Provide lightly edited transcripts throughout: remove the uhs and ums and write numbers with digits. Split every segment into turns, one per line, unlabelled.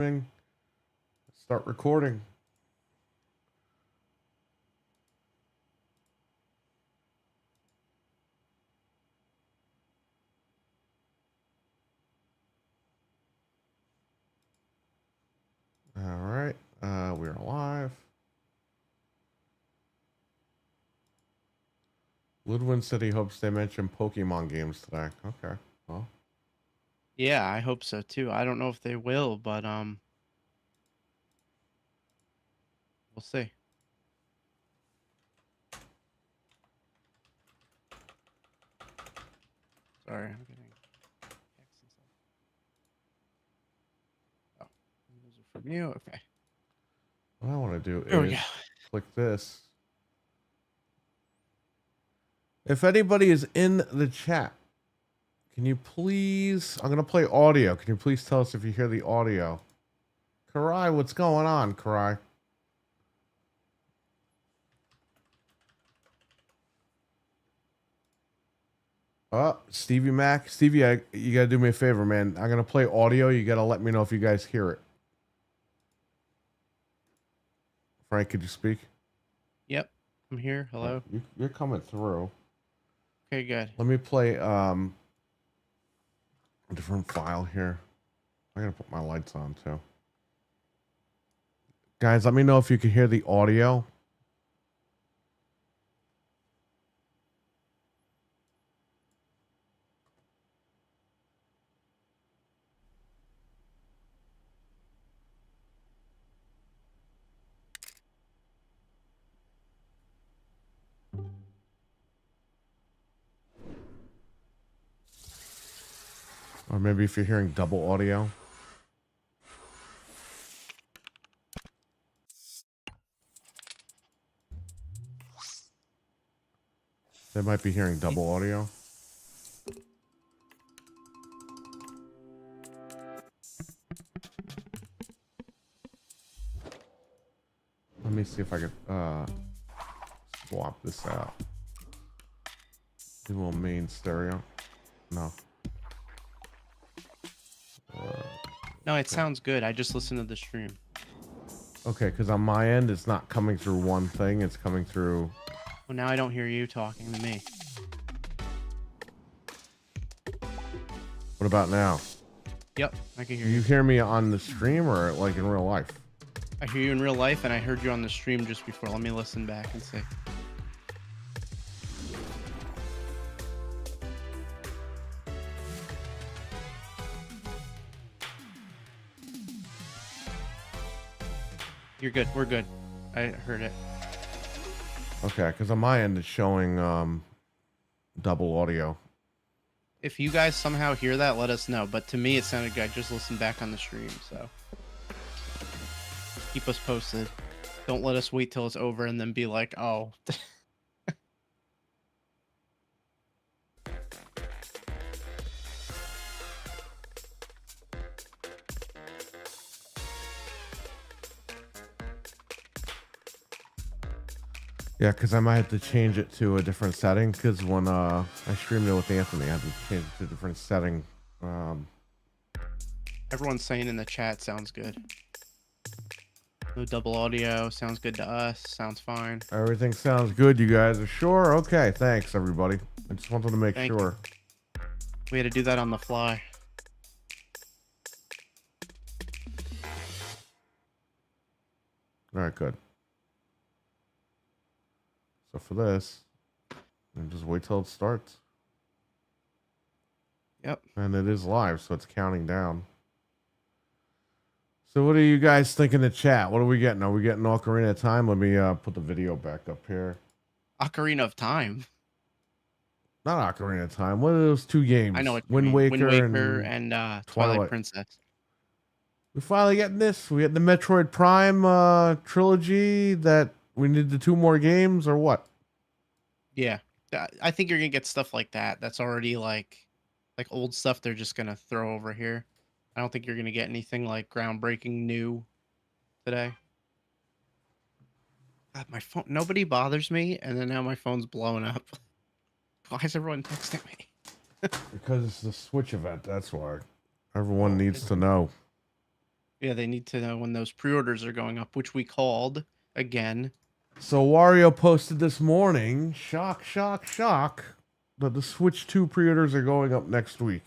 Start recording. All right, we're live. Ludwin said he hopes they mention Pokemon games today. Okay, well,
Yeah, I hope so too. I don't know if they will, but we'll see. Sorry, I'm getting texts and stuff. Oh, those are from you. Okay.
what I want to do
There we
is
go.
click this. If anybody is in the chat, can you please? I'm gonna play audio. Can you please tell us if you hear the audio? Karai, what's going on, Karai? Stevie Mac. Stevie, you gotta do me a favor, man. I'm gonna play audio. You gotta let me know if you guys hear it. Frank, could you speak?
Yep, I'm here. Hello.
You're coming through.
Okay, good.
Let me play a different file here. I gotta put my lights on too. Guys, let me know if you can hear the audio. Or maybe if you're hearing double audio. They might be hearing double audio. Let me see if I could swap this out. Do a little main stereo. No.
No, it sounds good. I just listened to the stream.
Okay, because on my end, it's not coming through one thing. It's coming through.
Well, now I don't hear you talking to me.
What about now?
Yep, I can hear
Do you
you.
hear me on the stream or like in real life?
I hear you in real life, and I heard you on the stream just before. Let me listen back and see. You're good. We're good. I heard it.
Okay, because on my end, it's showing double audio.
If you guys somehow hear that, let us know. But to me, it sounded good. I just listened back on the stream, so keep us posted. Don't let us wait till it's over and then be like, oh.
Yeah, because I might have to change it to a different setting. Because when I streamed it with Anthony, I had to change it to a different setting.
Everyone's saying in the chat sounds good. No double audio. Sounds good to us. Sounds fine.
Everything sounds good. You guys are sure? Okay, thanks everybody. I just wanted to make
Thank
sure.
you. We had to do that on the fly.
All right, good. So for this, and just wait till it starts.
Yep.
And it is live, so it's counting down. So what do you guys think in the chat? What are we getting? Are we getting Ocarina of Time? Let me put the video back up here.
Ocarina of Time.
Not Ocarina of Time. What are those two games?
I know what you
Wind
mean.
Waker,
Wind Waker and Twilight Princess.
We finally getting this. We get the Metroid Prime trilogy that we need the 2 more games or what?
Yeah. I think you're gonna get stuff like that. That's already like old stuff they're just gonna throw over here. I don't think you're gonna get anything like groundbreaking new today. God, my phone. Nobody bothers me, and then now my phone's blowing up. Why is everyone texting me?
Because it's the Switch event, that's why. Everyone needs to know.
Yeah, they need to know when those pre-orders are going up, which we called again.
So Wario posted this morning, shock, shock, shock, that the Switch 2 pre-orders are going up next week.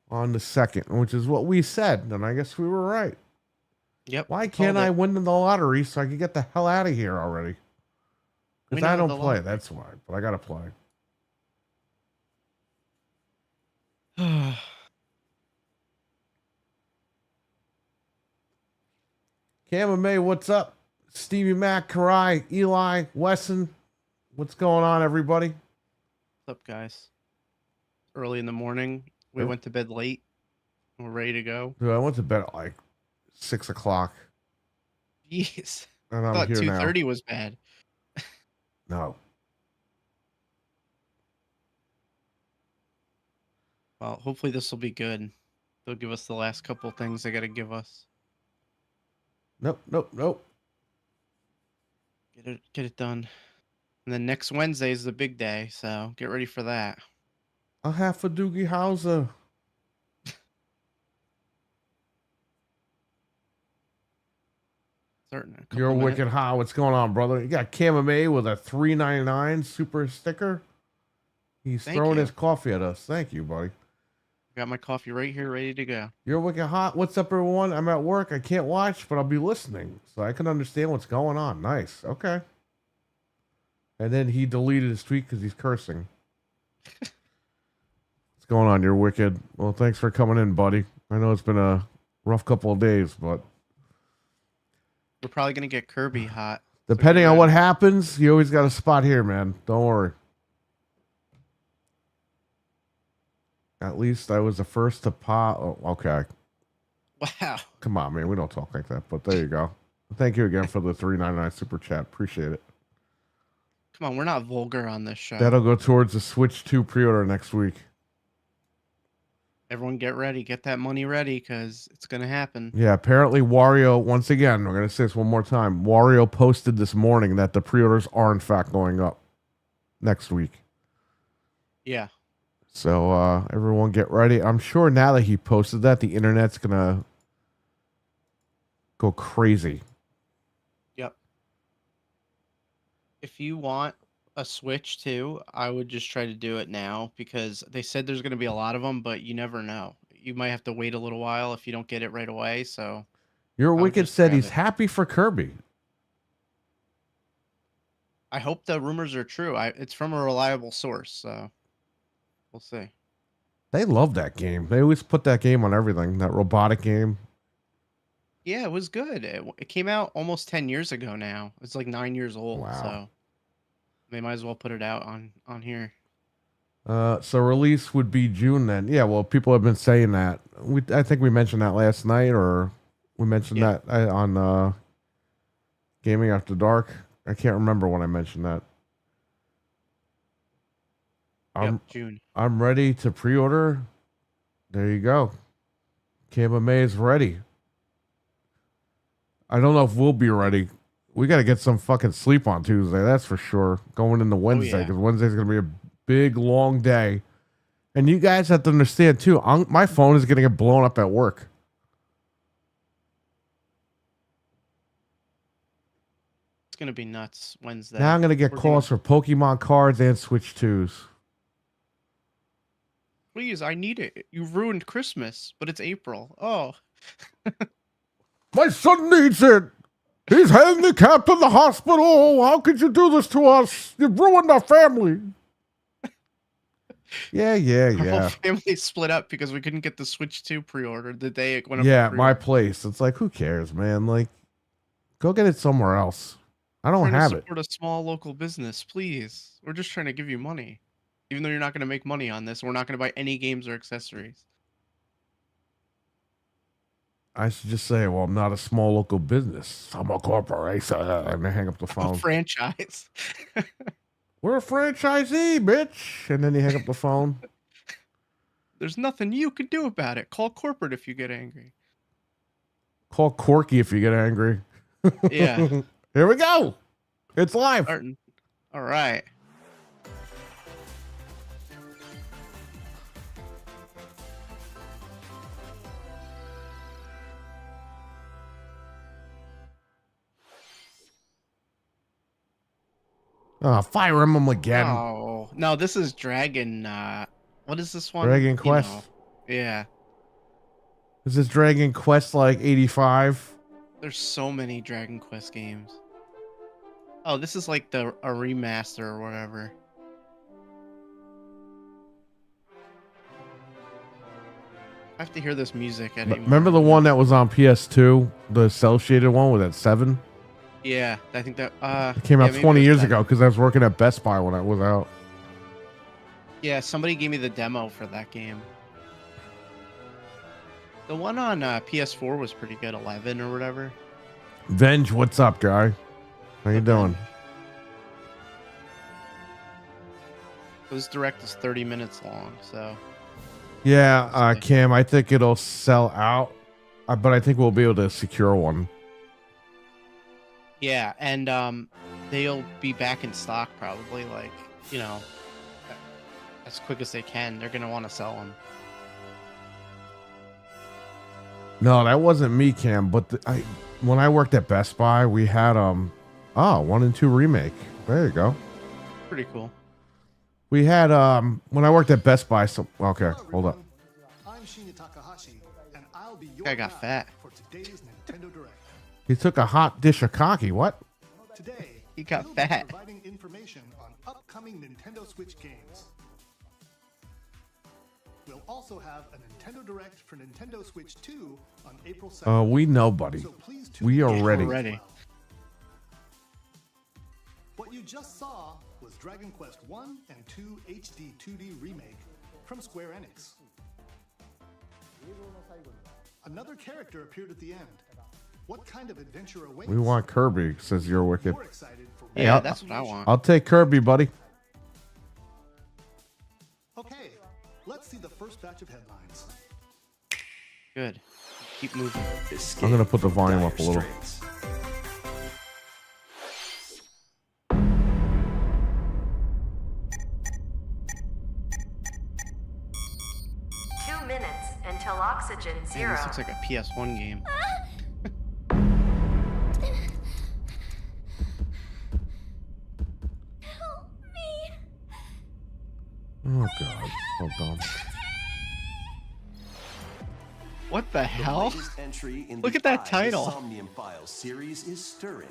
On the 2nd, which is what we said, and I guess we were right.
Yep.
Why can't I win in the lottery so I can get the hell out of here already? Because I don't play, that's why. But I gotta play. Cam May, what's up? Stevie Mac, Karai, Eli, Wesson. What's going on, everybody?
What's up, guys? Early in the morning. We went to bed late. We're ready to go.
Dude, I went to bed at like 6 o'clock.
Jeez.
And
I
I'm
thought
here now.
2:30 was bad.
No.
Well, hopefully this will be good. They'll give us the last couple things they got to give us.
Nope, nope, nope.
Get it done. And then next Wednesday is the big day, so get ready for that.
A half a Doogie Howser. You're wicked high. What's going on, brother? You got Camame with a $3.99 super sticker. He's throwing his coffee at us. Thank you, buddy.
Got my coffee right here, ready to go.
You're wicked hot. What's up, everyone? I'm at work. I can't watch, but I'll be listening, so I can understand what's going on. Nice. Okay. And then he deleted his tweet because he's cursing. What's going on? You're wicked. Well, thanks for coming in, buddy. I know it's been a rough couple of days, but
we're probably gonna get Kirby hot.
Depending on what happens, you always got a spot here, man. Don't worry. At least I was the first to pop. Oh, okay.
Wow.
Come on, man. We don't talk like that, but there you go. Thank you again for the $3.99 super chat. Appreciate it.
Come on, we're not vulgar on this show.
That'll go towards the Switch 2 pre-order next week.
Everyone get ready. Get that money ready because it's going to happen.
Yeah, apparently Wario, once again, we're going to say this one more time. Wario posted this morning that the pre-orders are in fact going up next week.
Yeah.
So everyone get ready. I'm sure now that he posted that, the internet's going to go crazy.
Yep. If you want a Switch too, I would just try to do it now because they said there's going to be a lot of them, but you never know. You might have to wait a little while if you don't get it right away. So
Your Wicked said he's happy for Kirby.
I hope the rumors are true. It's from a reliable source, so we'll see.
They love that game. They always put that game on everything. That robotic game.
Yeah, it was good. It came out almost 10 years ago now. It's like 9 years old. Wow. So they might as well put it out on here.
So release would be June then. Yeah, well, people have been saying that. I think we mentioned that last night, or we mentioned that on Gaming After Dark. I can't remember when I mentioned that.
June.
I'm ready to pre-order. There you go. Kamba May is ready. I don't know if we'll be ready. We got to get some fucking sleep on Tuesday. That's for sure. Going into Wednesday, because Wednesday's going to be a big, long day. And you guys have to understand, too, my phone is going to get blown up at work.
It's going to be nuts Wednesday.
Now I'm going to get calls for Pokemon cards and Switch 2s.
Please, I need it. You ruined Christmas, but it's April. Oh.
My son needs it. He's handicapped in the hospital. How could you do this to us? You've ruined our family. Yeah.
Our whole family split up because we couldn't get the Switch 2 pre-order the day it went up.
Yeah, my place. It's like, who cares, man? Like, go get it somewhere else. I don't have it.
Support a small local business, please. We're just trying to give you money. Even though you're not going to make money on this, we're not going to buy any games or accessories.
I should just say, well, I'm not a small local business. I'm a corporation. And I hang up the phone.
A franchise.
We're a franchisee, bitch. And then you hang up the phone.
There's nothing you can do about it. Call corporate if you get angry.
Call Corky if you get angry.
Yeah.
Here we go. It's live.
Starting. All right.
Fire Emblem again.
Oh no, this is Dragon. What is this one?
Dragon
You
Quest.
know. Yeah.
Is this Dragon Quest like 85?
There's so many Dragon Quest games. Oh, this is like a remaster or whatever. I have to hear this music anymore.
Remember the one that was on PS2, the cell shaded one with that 7?
Yeah, I think that
It came out
maybe
20
it was
years
that.
ago because I was working at Best Buy when it was out.
Yeah, somebody gave me the demo for that game. The one on PS4 was pretty good, 11 or whatever.
Venge, what's up, guy? How you doing?
This direct is 30 minutes long, so
Yeah, Cam, I think it'll sell out, but I think we'll be able to secure one.
yeah, and they'll be back in stock probably, like, you know, as quick as they can. They're gonna want to sell them.
No, that wasn't me, Cam, but when I worked at Best Buy, we had 1 and 2 remake. There you go.
Pretty cool.
We had when I worked at Best Buy, okay, hold up.
I'm Shinya Takahashi, and I'll be your
Guy got
guide
fat.
for today's Nintendo Direct.
He took a hot dish of cocky. What?
Today,
He got
we'll be
fat.
providing information on upcoming Nintendo Switch games. We'll also have a Nintendo Direct for Nintendo Switch 2 on April 2nd.
We know, buddy.
So please tune
We
in
are
as
ready.
well.
Ready.
What you just saw was Dragon Quest 1 and 2 HD 2D remake from Square Enix. Another character appeared at the end. What kind of adventure awaits?
We want Kirby, says you're wicked.
More excited for
Yeah,
I'll-
that's what I want.
I'll take Kirby, buddy.
Okay, let's see the first batch of headlines.
Good. Keep moving.
I'm gonna put the volume up a little.
Until oxygen
Man,
zero.
this looks like a PS1 game.
Help me.
Oh god, so dumb.
What the hell? Look at that title.
Somnium Files series is stirring.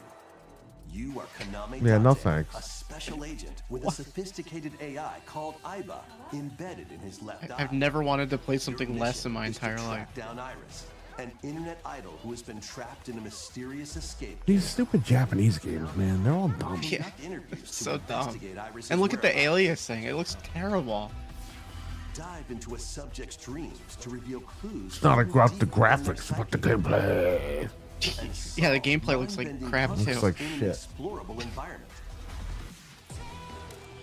You are Konami
Yeah, no
Date,
thanks.
a special agent with a sophisticated AI called Aiba embedded in his left eye.
I've never wanted to play
Your
something
mission
less in my
is to
entire life.
track down Iris, an internet idol who has been trapped in a mysterious escape.
These stupid Japanese games, man, they're all dumb.
Yeah.
Conduct interviews to
So dumb.
investigate Iris's
And look at the
whereabouts.
alias thing. It looks terrible.
Dive into a subject's dreams to reveal clues.
It's not
to
about the
deep within their
graphics, but the
psyche.
gameplay.
Yeah, the gameplay looks like
Mind-bending
crap
puzzles
too.
Looks like
in an
shit.
explorable environment.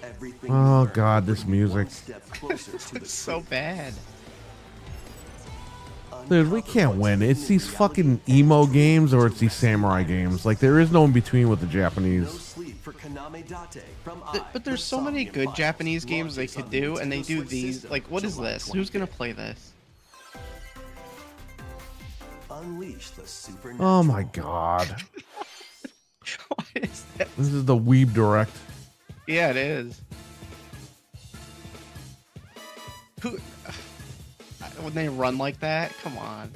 Everything
Oh,
you learn
God,
will
this
bring you one
music.
step closer to the
It's so
truth.
bad.
Dude, we can't win. It's these fucking emo games or it's these samurai games. Like, there is no in between with the
No
Japanese.
sleep for Konami Date from
But there's so many good Japanese games they could do, and they do these. Like, what is this? Who's gonna play this?
Unleash the supernatural.
Oh my god.
What is that?
This is the Weeb Direct.
Yeah, it is. Who? When they run like that, come on.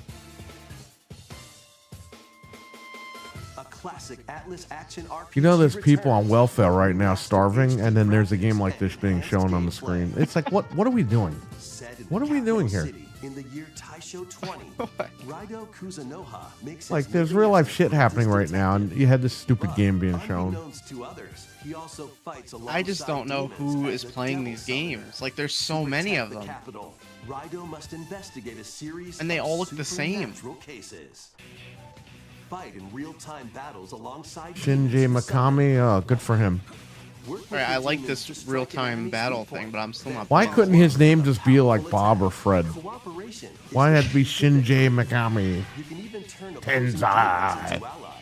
A classic Atlas action RPG.
You know, there's people on
returns.
welfare right now starving, and then there's a game like this being shown on the screen. It's like, what are we doing?
Set in
What
the
are we doing
capital
here?
city In the year Taisho 20, Raido Kuzunoha makes
Like,
his
there's
living
real life
as a
shit happening right now, and
detective.
you had this stupid
But
game being shown.
unbeknownst to others, he also fights
I just
alongside
don't know
demons
who
as
is
a
playing
devil
these
summoner.
games. Like, there's so
To
many
protect
of
the
them.
capital, Raido must investigate a series
And they
of
all look the same.
supernatural cases. Fight in real-time battles alongside
Shinji
demons to summon.
Mikami, oh, good for him.
Work with
Alright,
the
I like
demons to
this
strike
real-time
an enemy's
battle
weak
thing,
point.
but I'm still not
Why
playing.
couldn't his name just be like Bob or Fred?
Cooperation is
Why had to be
the key to
Shinji
victory.
Mikami?
You can even turn opposing
Tenzai.
demons into allies.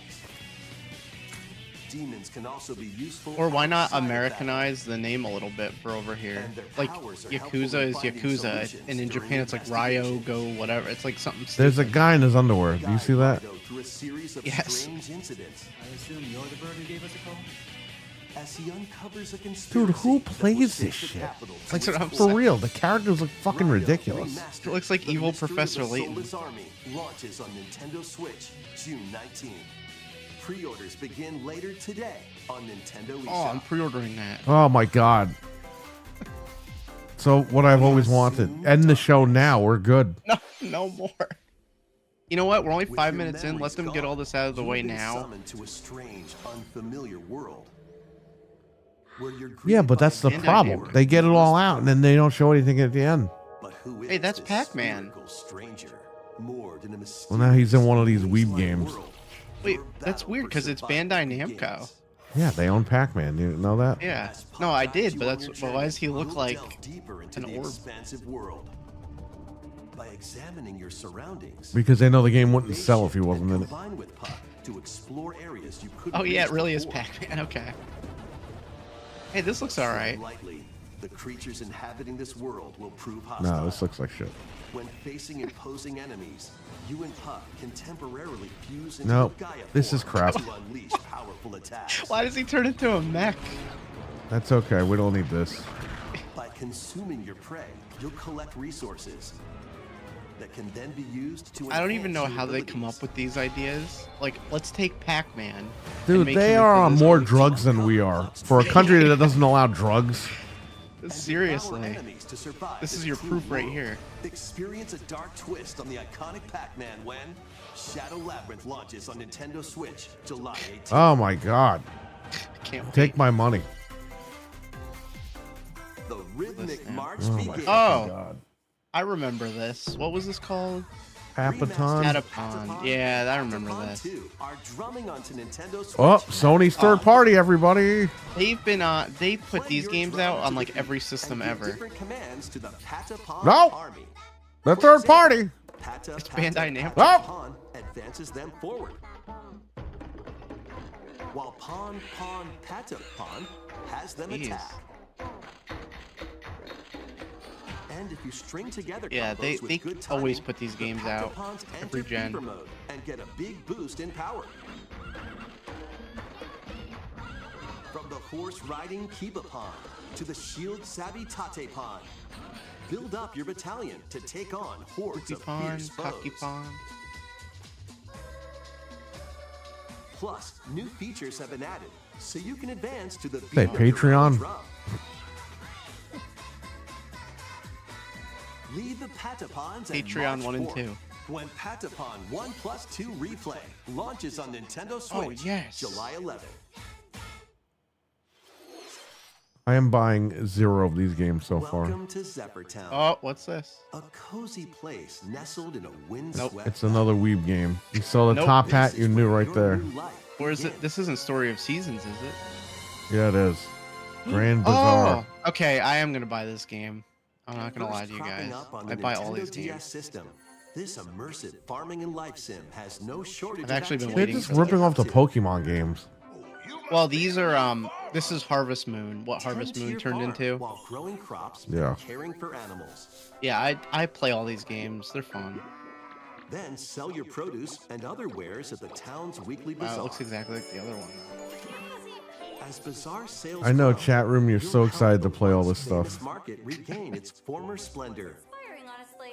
Demons can also be useful
Or why not
outside of
Americanize the name a little bit for over here?
And their
Like,
powers are helpful
Yakuza
in
is
finding
Yakuza,
solutions
and in
during
Japan it's like Ryo,
investigations.
Go, whatever. It's like something
There's a
stupid.
guy in his underwear. Do you
Guide
see that?
Raido through a series of
Yes.
strange incidents.
I assume you're the bird who gave us a call?
as he uncovers a
Dude,
conspiracy
who
that will
plays
shake
this
the
shit?
capital to
That's what
its
I'm
core.
saying.
For real, the characters look fucking
Mario
ridiculous.
Remastered,
It looks like
The
evil
Mystery of the
Professor Layton.
Soulless Army launches on Nintendo Switch June 19th. Pre-orders begin later today on Nintendo eShop.
Oh, I'm pre-ordering that.
Oh my god. So what I've always wanted. End the show now. We're good.
No, no more. You know what? We're only
With
5
your
minutes in. Let
memories
them get
gone,
all this out of the
you've
way
been
now.
summoned to a strange, unfamiliar world. Where you're
Yeah,
greeted
but
by
that's the
a
Bandai
problem.
Namco.
They get it all out and then they don't show anything at the end.
But who
Hey,
is
that's
this
Pac-Man.
spherical stranger, moored in a
Well, now he's in one of these
mysterious
weeb
alien
games.
world?
Wait,
Your
that's
battle
weird
for
because it's
survival
Bandai
begins.
Namco.
Yeah, they own Pac-Man. You know that?
Yeah.
As
No,
Pac
I
guides
did,
you
but
on
that's
your
but why does he
journey,
look
you'll
like
delve deeper into
an
the
orb?
expansive world. By examining your surroundings,
Because they know the game wouldn't sell if he wasn't in it.
combine with Puck to explore areas you couldn't
Oh yeah,
reach
it really is
before.
Pac-Man. Okay. Hey, this looks all
Tread
right.
lightly. The creatures inhabiting this world will prove hostile.
No, this looks like shit.
When facing imposing enemies, you and Puck can temporarily fuse into
Nope,
a Gaia
this is
form
crap.
to unleash powerful attacks.
Why does he turn into a mech?
That's okay. We don't need this.
By consuming your prey, you'll collect resources that can then be used to
I don't even
enhance
know
your
how they come
abilities.
up with these ideas. Like, let's take Pac-Man. and
Dude,
make
they
him
are
into
on
this
more
movie.
drugs than we are. For a country that doesn't allow drugs.
And devour
Seriously.
enemies to survive
This is your
cruel
proof right
world.
here.
Experience a dark twist on the iconic Pac-Man when Shadow Labyrinth launches on Nintendo Switch July 18th.
Oh my god.
Can't
Take
wait.
my money.
The rhythmic
Listen.
march
Oh my
begins.
Oh,
god.
I remember this. What was this called?
Papaton.
Patapon. Yeah, I remember
Patapon
this.
2 are drumming onto Nintendo Switch.
Oh, Sony's third party, everybody.
They've been on. They put
Play
these
your
games
drum
out on
to
like
the
every
beat
system
and give
ever.
different commands to the Patapon
No.
army.
The
For
third
example,
party.
It's
Bandai Namco.
Patapon advances them forward. While Pawn Patapon has them
Jeez.
attack. And if you string together
Yeah,
combos
they
with good
always
timing,
put these
the
games out
Patapons
every
enter
gen.
Fever mode and get a big boost in power. From the horse riding Kibapon to the shield savvy Tatepon, build up your battalion to take on hordes of
Pokepon,
fierce foes.
Pokepon.
Plus, new features have been added, so you can advance to the
Hey,
beat of your
Patreon.
own drum. Lead the Patapons and
Patreon
march
1 and
forward.
2.
When Patapon 1+2 Replay launches on Nintendo Switch
yes.
July 11th.
I am buying 0 of these games so far.
Welcome to Zephyr-Town,
Oh, what's this?
a cozy place nestled in a windswept.
It's another weeb game. You saw the
Nope.
top
This
hat,
is
you knew
where
right
your
there.
new life
Or is it?
begins.
This isn't Story of Seasons, is it?
Yeah, it is. Grand Bazaar.
Oh, okay. I am gonna buy this game. I'm not gonna
First
lie to you
cropping
guys.
up on
I
the
buy all
Nintendo
these
DS
games.
system. This immersive farming and life sim has no shortage
I've
of
actually been
They're
waiting
activities
just
for
to
ripping
get
off the
up to.
Pokemon games.
Well, these are this is Harvest Moon. What
Tend
Harvest
to
Moon
your
turned
farm
into?
while growing crops
Yeah.
and caring for animals.
Yeah, I play all these games. They're fun.
Then sell your produce and other wares at the town's weekly
Wow,
bazaar.
it looks exactly like the other one.
As bazaar sales
I know,
grow,
chat room, you're
your
so excited to
house
play all
once
this
famous
stuff.
market regain its former splendor.
Inspiring, honestly.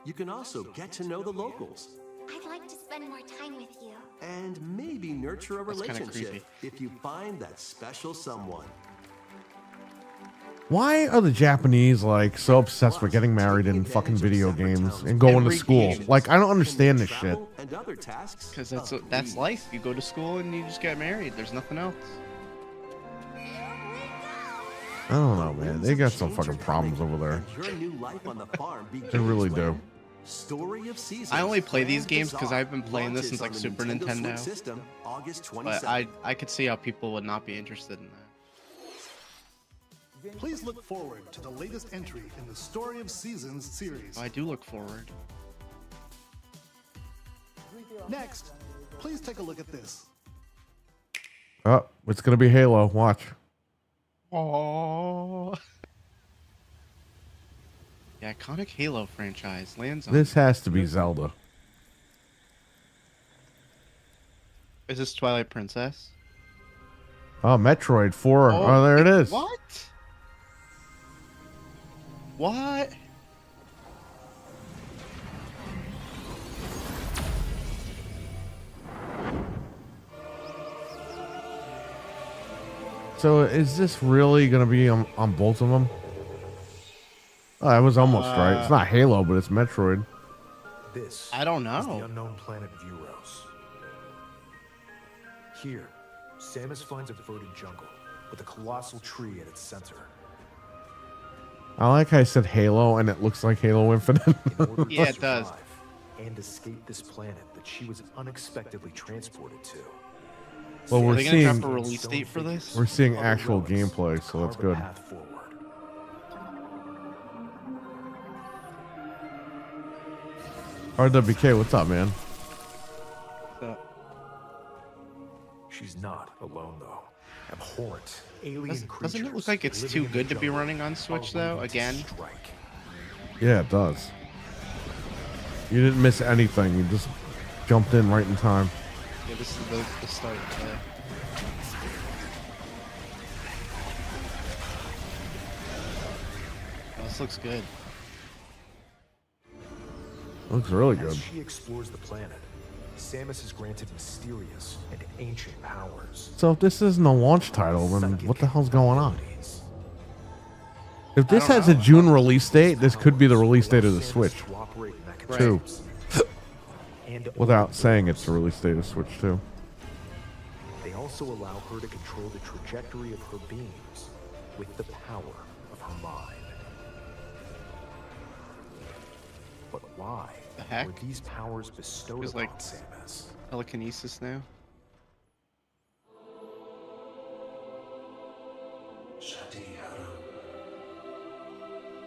You can also get to know the locals
I'd like to spend more time with you.
and maybe nurture a
That's kinda
relationship
creepy.
if you find that special someone.
Why are the Japanese like so obsessed with getting married in fucking video games and going to
Every
school?
game.
Like, I don't understand
Can
this
make
shit.
travel and other tasks
Because
a
that's
breeze.
life. You go to school and you just get married. There's nothing else.
I don't know, man. They got
Winds of
some
change
fucking
are
problems
coming,
over there.
and your new life on the farm begins
They really
when
do.
Story of Seasons
I only play these
Grand
games 'cause
Bazaar
I've been playing this since,
launches
like,
on
Super
the Switch
Nintendo.
System, August
But
27th.
I could see how people would not be interested in that.
Please look forward to the latest entry in the Story of Seasons series.
I do look forward.
Next, please take a look at this.
Oh, it's gonna be Halo. Watch.
Oh. The iconic Halo franchise lands on.
This has to be Zelda.
Is this Twilight Princess?
Oh, Metroid 4. Oh, there it is.
What? What?
So is this really going to be on both of them? Oh, I was almost right. It's not Halo, but it's Metroid.
This
I don't
is the
know.
unknown planet Vuros. Here, Samus finds a verdant jungle with a colossal tree at its center.
I like how I said Halo, and it looks like Halo Infinite.
In order
Yeah,
to
it does.
survive and escape this planet that she was unexpectedly transported to.
Well,
Are
we're
they gonna
seeing
drop a release date for this?
we're seeing
Other
actual
relics
gameplay, so that's
carve a
good.
path forward.
RWK, what's up, man?
She's not alone though. Abhorrent alien creatures.
Doesn't it look like it's
living
too
in
good
the
to be
jungle
running on
are
Switch though?
waiting to
Again,
strike.
Yeah, it does. You didn't miss anything. You just jumped in right in time.
yeah, this is the start. Oh, this looks good.
Looks really good.
As she explores the planet, Samus is granted mysterious and ancient powers.
So if this isn't a launch title, then
Psychic
what the hell's going on?
abilities.
If this
don't
has a
know.
June release date, this could be the release date of the
Samus
Switch.
to operate
Two.
mechanisms and
Without
open
saying
doors.
it's the release date of Switch too.
They also allow her to control the trajectory of her beams with the power of her mind. But why
The heck?
were these powers bestowed
Feels
upon
like-
Samus?
Telekinesis now.
Shadihara.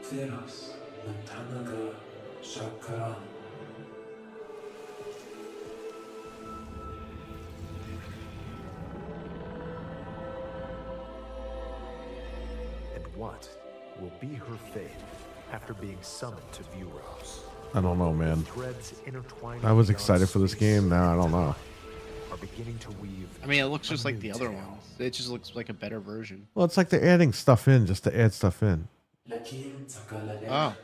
Theros, Mantanaga, Shakaran.
And what will be her fate after being summoned to Vuros?
I don't know, man.
Threads intertwining
I was
beyond
excited for this
space
game. Now I don't
and
know.
time are beginning to weave.
I mean, it looks just
a
like
new
the other
tale.
ones. It just looks like a better version.
Well, it's like they're adding stuff in just to add stuff in.
Lakin Sakalale.
Oh,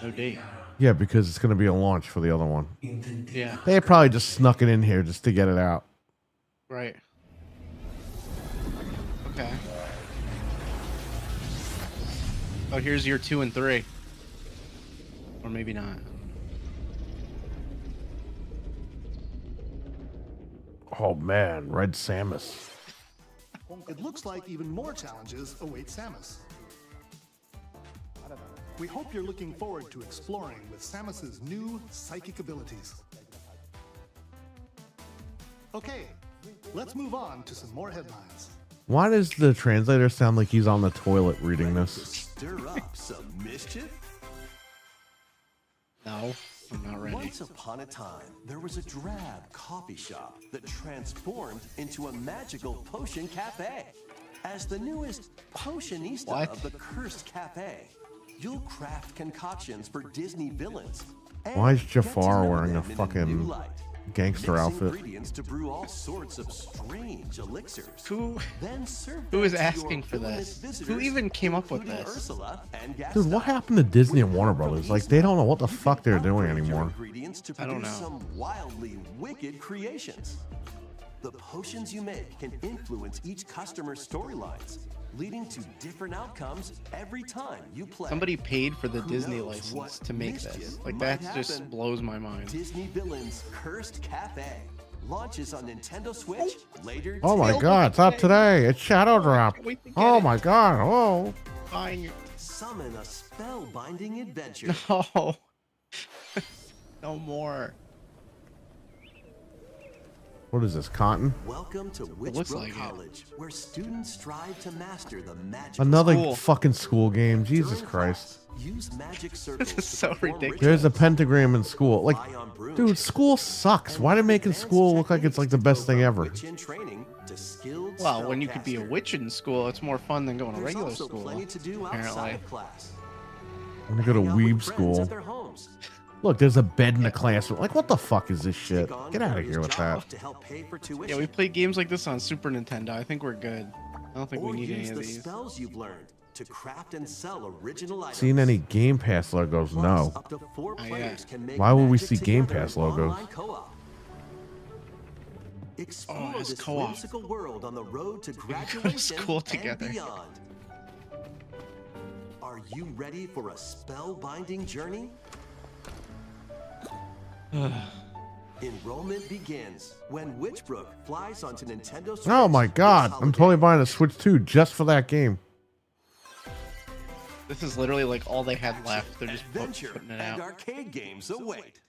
no date.
Yeah, because it's going to be a launch for the other one.
Yeah,
They probably just snuck it in here just to get it out.
right. Okay. Oh, here's your 2 and 3. Or maybe not.
Oh man, Red Samus.
It looks like even more challenges await Samus. We hope you're looking forward to exploring with Samus's new psychic abilities. Okay, let's move on to some more headlines.
Why does the translator sound like he's on the toilet reading
To
this?
stir up some mischief?
No, I'm not ready.
Once upon a time, there was a drab coffee shop that transformed into a magical potion cafe. As the newest potionista
What?
of the Cursed Cafe, you'll craft concoctions for Disney villains. and
Why is
get to
Jafar
know
wearing a
them in
fucking
new light.
gangster
Mix
outfit?
Ingredients to brew all sorts of strange elixirs.
Who
Then serve
Who
them
is
to your
asking for
villainous
this? Who
visitors,
even came up with
including
this?
Ursula and
Dude, what
Gaston.
happened to Disney and
With
Warner
help from
Brothers? Like, they don't know what the
Eastman,
fuck
you
they're
can
doing
upgrade your
anymore.
Ingredients to
I don't
produce
know.
some wildly wicked creations. The potions you make can influence each customer's storylines, leading to different outcomes every time you play.
Somebody paid for the
Who
Disney
knows
license
what
to make this.
mischief
Like,
might
that just
happen.
blows my mind.
Disney Villains Cursed Cafe launches on Nintendo Switch later
Oh my
today.
god, it's out today. It's Shadow Drop.
Can't wait to get
Oh
it.
my god. Oh.
Buying it.
Summon a spellbinding adventure.
No. No more.
What is this, cotton?
Welcome to
looks
Witchbrook
like it.
College, where students strive to master the magic.
Another
School.
fucking school game. Jesus
During
Christ.
class, use magic circles
is
to
so
perform
ridiculous.
There's a
rituals.
pentagram in school. Like,
Rely on brooms.
dude, school sucks. Why are they making
Advanced
school look like it's like the
techniques
best
to
thing
go
ever?
from witch in training to skilled
Well, when you could be a
spellcaster.
witch in school, it's more fun than going to
There's
regular
also
school.
plenty to do outside
Apparently.
of class.
I'm gonna go to
Hang out with
weeb
friends
school.
at their homes.
Look, there's a bed in the classroom. Like, what the fuck is this shit?
Take on
Get out of
various
here with that.
jobs to help pay for tuition.
Yeah, we played games like this on Super Nintendo. I think we're good. I don't think we
or
need any
use
of
the
these.
spells you've learned to craft and sell original items.
Seen any Game Pass logos?
Plus,
No.
up to 4
Oh,
players
yeah.
can make
Why would we
magic
see Game
together
Pass
in
logos?
online co-op. Explore
it's
this
co-op.
whimsical world on the road to graduation
school
and
together.
beyond. Are you ready for a spellbinding journey? Enrollment begins when Witchbrook flies onto Nintendo Switch.
Oh my
this
god. I'm
holiday.
totally buying a Switch 2 just for that game.
This is literally like all they had left. They're just
Adventure
putting it
and
out.
arcade games await.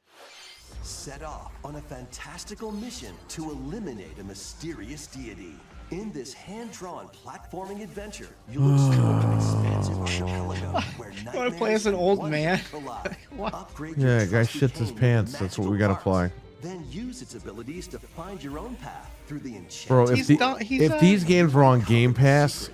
Set off on a fantastical mission to eliminate a mysterious deity. In this hand-drawn platforming adventure, you'll explore an expansive archipelago where
wanna play as an
nightmares and
old
wonders
man?
collide.
What?
Upgrade
Yeah,
your
guy
trusty
shits his
cane with
pants. That's what we gotta
magical
play.
arts. Then use its abilities to find your own path through the enchanted.
Bro, if, if these games were on Game Pass,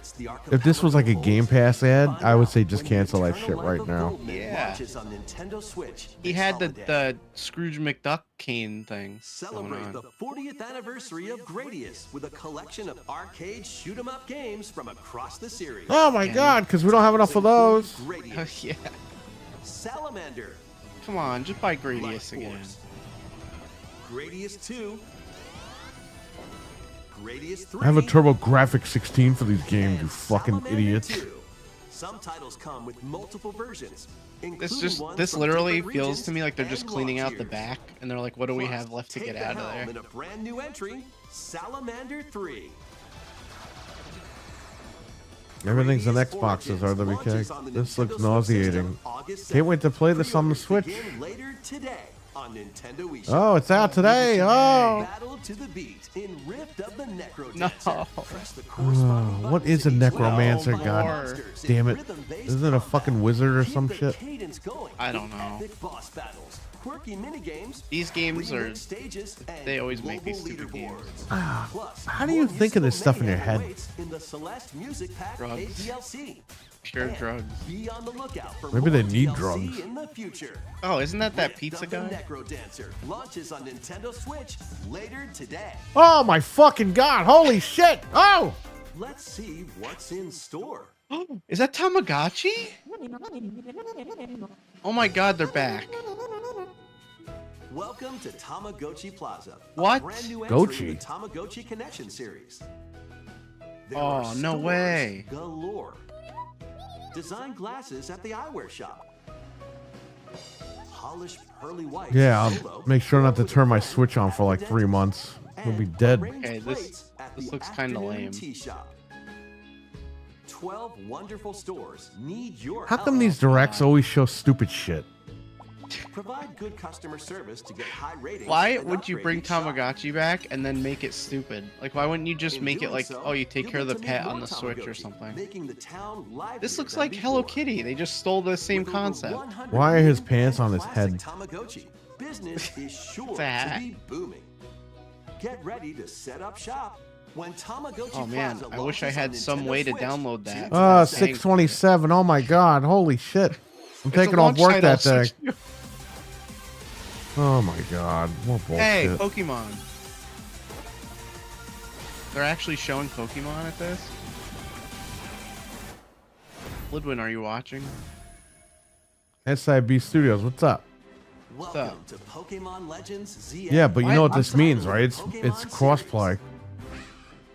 if this was like a Game Pass ad, I would say just cancel that shit right now.
Yeah.
Launches on Nintendo Switch
He
this
had
holiday.
the Scrooge McDuck cane thing going
Celebrate
on.
the 40th anniversary of Gradius with a collection of arcade shoot-'em-up games from across the series.
Oh my god, because we don't have enough of those.
Gradius,
Yeah.
Salamander,
Come on, just buy
Black
Gradius again.
Force, Gradius 2, Gradius 3.
I have a TurboGrafx 16 for these games, you
and
fucking
Salamander
idiots.
2. Some titles come with multiple versions.
This literally feels to me like they're just cleaning out the back, and they're like, what do we
Plus,
have left to
take
get
the
out of
helm
there?
in a brand new entry, Salamander 3.
Everything's on
Gradius
Xboxes,
Origins launches
RWK.
on the
This
Nintendo
looks
Switch
nauseating.
system August
Can't wait to
7th.
play this on the
Pre-orders
Switch.
begin later today on Nintendo eShop.
Oh, it's out today. Oh.
Battle to the beat in Rift of the Necro
No.
Dancer. Press the corresponding
What
buttons
is a
to each
necromancer?
level.
God
Monsters in
damn it.
rhythm-based
Isn't it a
combat.
fucking wizard or
Keep
some
the
shit?
cadence going
I don't
with
know.
epic boss battles, quirky minigames,
These games are-
remixed stages, and
they always make
global
these stupid games.
leaderboards. Plus,
How do you
more
think of this
musical
stuff in your
mayhem
head?
awaits in the Celeste Music Pack
Drugs.
ADLC.
Pure
And
drugs.
Be on the lookout for
Maybe they
more
need
DLC
drugs.
in the future.
Oh, isn't that
Rift
pizza
of the
guy?
Necro Dancer launches on Nintendo Switch later today.
Oh my fucking god. Holy shit. Oh.
Let's see what's in store.
Is that Tamagotchi? Oh my god, they're back.
Welcome to Tamagotchi Plaza.
What?
A brand new
Gochi?
entry in the Tamagotchi Connection series. There
Oh,
are
no
stores
way.
Galore. Design glasses at the eyewear shop. Polished pearly white.
Yeah,
Solo
I'll make sure not to
with a
turn my
friend
Switch on
at
for like
the
3
dentist.
months. We'll be
And
dead.
arranged
Okay, this-
plates at
this
the
looks kinda
afternoon
lame.
tea shop. 12 wonderful stores need your
How
help.
come these directs always show stupid shit?
Provide good customer service to get high ratings.
Why
and
would you
upgrade
bring
each shop.
Tamagotchi back and then make it stupid? Like, why wouldn't you just
In
make it
doing
like,
so,
oh, you take
you'll
care of
get
the
to meet
pet
more
on the Switch or
Tamagotchi,
something?
making the town livelier
This looks
than
like Hello
before.
Kitty. They just stole the same
With over
concept.
100
Why are his
new
pants
and
on his
classic
head?
Tamagotchi. Business is sure
It's a
to
hat.
be booming. Get ready to set up shop when Tamagotchi
Oh man,
Plaza
I wish I
launches
had
on
some
Nintendo
way to
Switch
download that.
June
Ah,
22nd.
627. Oh my god. Holy shit. I'm
It's a
taking off
launch
work
title,
that day.
6-
Oh my god. More bullshit.
Hey, Pokemon. They're actually showing Pokemon at this? Lidwin, are you watching?
SIB Studios, what's up?
Welcome to Pokemon Legends ZX.
Yeah, but you know what
Why-
this means, right? It's crossplay.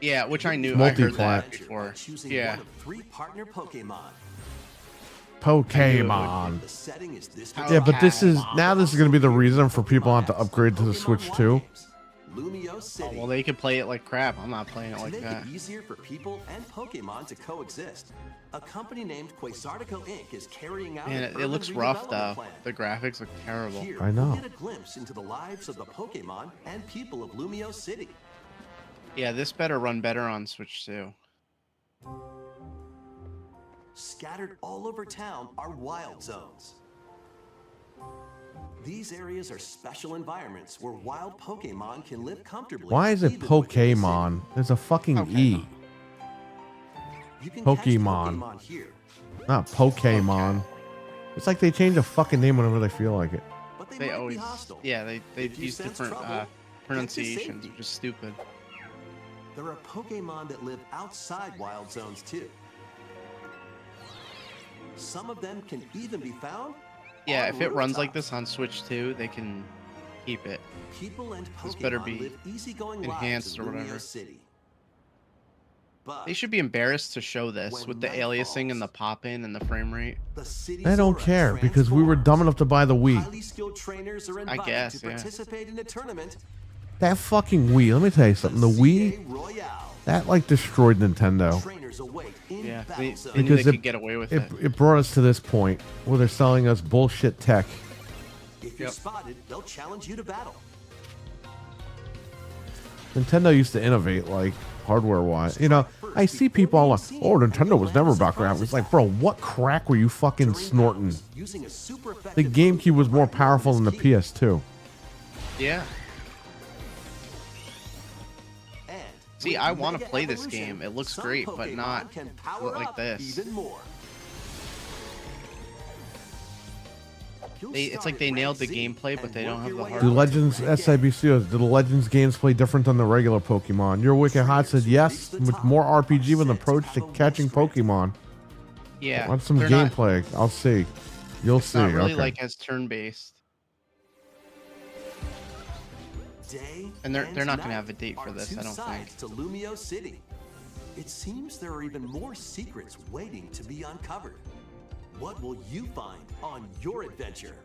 Yeah, which I knew. I heard
Multi-plat.
that before.
Choosing
Yeah.
one of 3 partner Pokemon.
Pokemon.
The setting is this
Yeah, but this is now this is gonna be the reason for people not to upgrade to the
Pokemon
Switch
One
too.
games. Lumio
Oh,
City.
well, they could play it like crap. I'm not playing it
To
like
make
that.
it easier for people and Pokemon to coexist, a company named Quasartico Inc. is carrying out
Man,
an
it
urban
looks rough
redevelopment
though.
plan.
The graphics look terrible.
Here,
I know.
we'll get a glimpse into the lives of the Pokemon and people of Lumio City.
Yeah, this better run better on Switch too.
Scattered all over town are wild zones. These areas are special environments where wild Pokemon can live comfortably.
Why is it
even within the city.
Pokemon? There's a fucking
Okay.
E,
You can catch
Pokemon.
Pokemon here,
not Pokemon. It's like they change a fucking name whenever they feel like it.
but but they
They
might
always,
be hostile.
yeah, they
If you
use
sense
different
trouble, get to
pronunciations,
safety.
which is stupid.
There are Pokemon that live outside wild zones too. Some of them can even be found
Yeah,
on
if it runs like
rooftops.
this on Switch 2, they can keep it.
People and
This better
Pokemon
be
live easygoing
enhanced
lives in
or
Lumio
whatever.
City. But
They should be embarrassed to show this
When
with the
night
aliasing and the
falls,
pop-in and the frame rate.
the city's
I don't
aura
care because we were dumb enough to buy the Wii.
Highly skilled trainers are invited
guess,
to
yeah.
participate in a tournament.
That fucking Wii. Let me tell you something. The Wii,
CA Royale.
that like destroyed Nintendo.
Trainers await in
Yeah,
battle
they
zones.
knew
Because
they
it-
could get away with
It,
it.
it brought us to this point where they're selling us bullshit tech.
If you're
Yep.
spotted, they'll challenge you to battle.
Nintendo used to innovate, like hardware wise. You know, I see people all like, "Oh, Nintendo was never about graphics." It's like, bro, what crack were you fucking
During
snorting?
battles, using a super
The
effective
GameCube was more
move
powerful than the
is key.
PS2.
Yeah.
And
See,
with
I wanna
Mega
play this
Evolution,
game. It looks
some
great, but
Pokemon
not
can power
like
up
this.
Even more. You'll
It's
start
like they
at
nailed the
rank Z
gameplay, but
and
they don't
work
have
your
the
way
hardware.
Do
up to
Legends
rank A.
SIBCs, do the Legends games play different than the regular Pokemon? Your Wicked Hot said yes, with more RPG with an approach to catching Pokemon.
Yeah.
Want some
they're not-
gameplay? I'll see. You'll
It's
see.
not really
Okay.
like as turn-based.
Day
And they're not
night
gonna have a date for
are
this,
two
I don't
sides
think.
to Lumio City. It seems there are even more secrets waiting to be uncovered. What will you find on your adventure?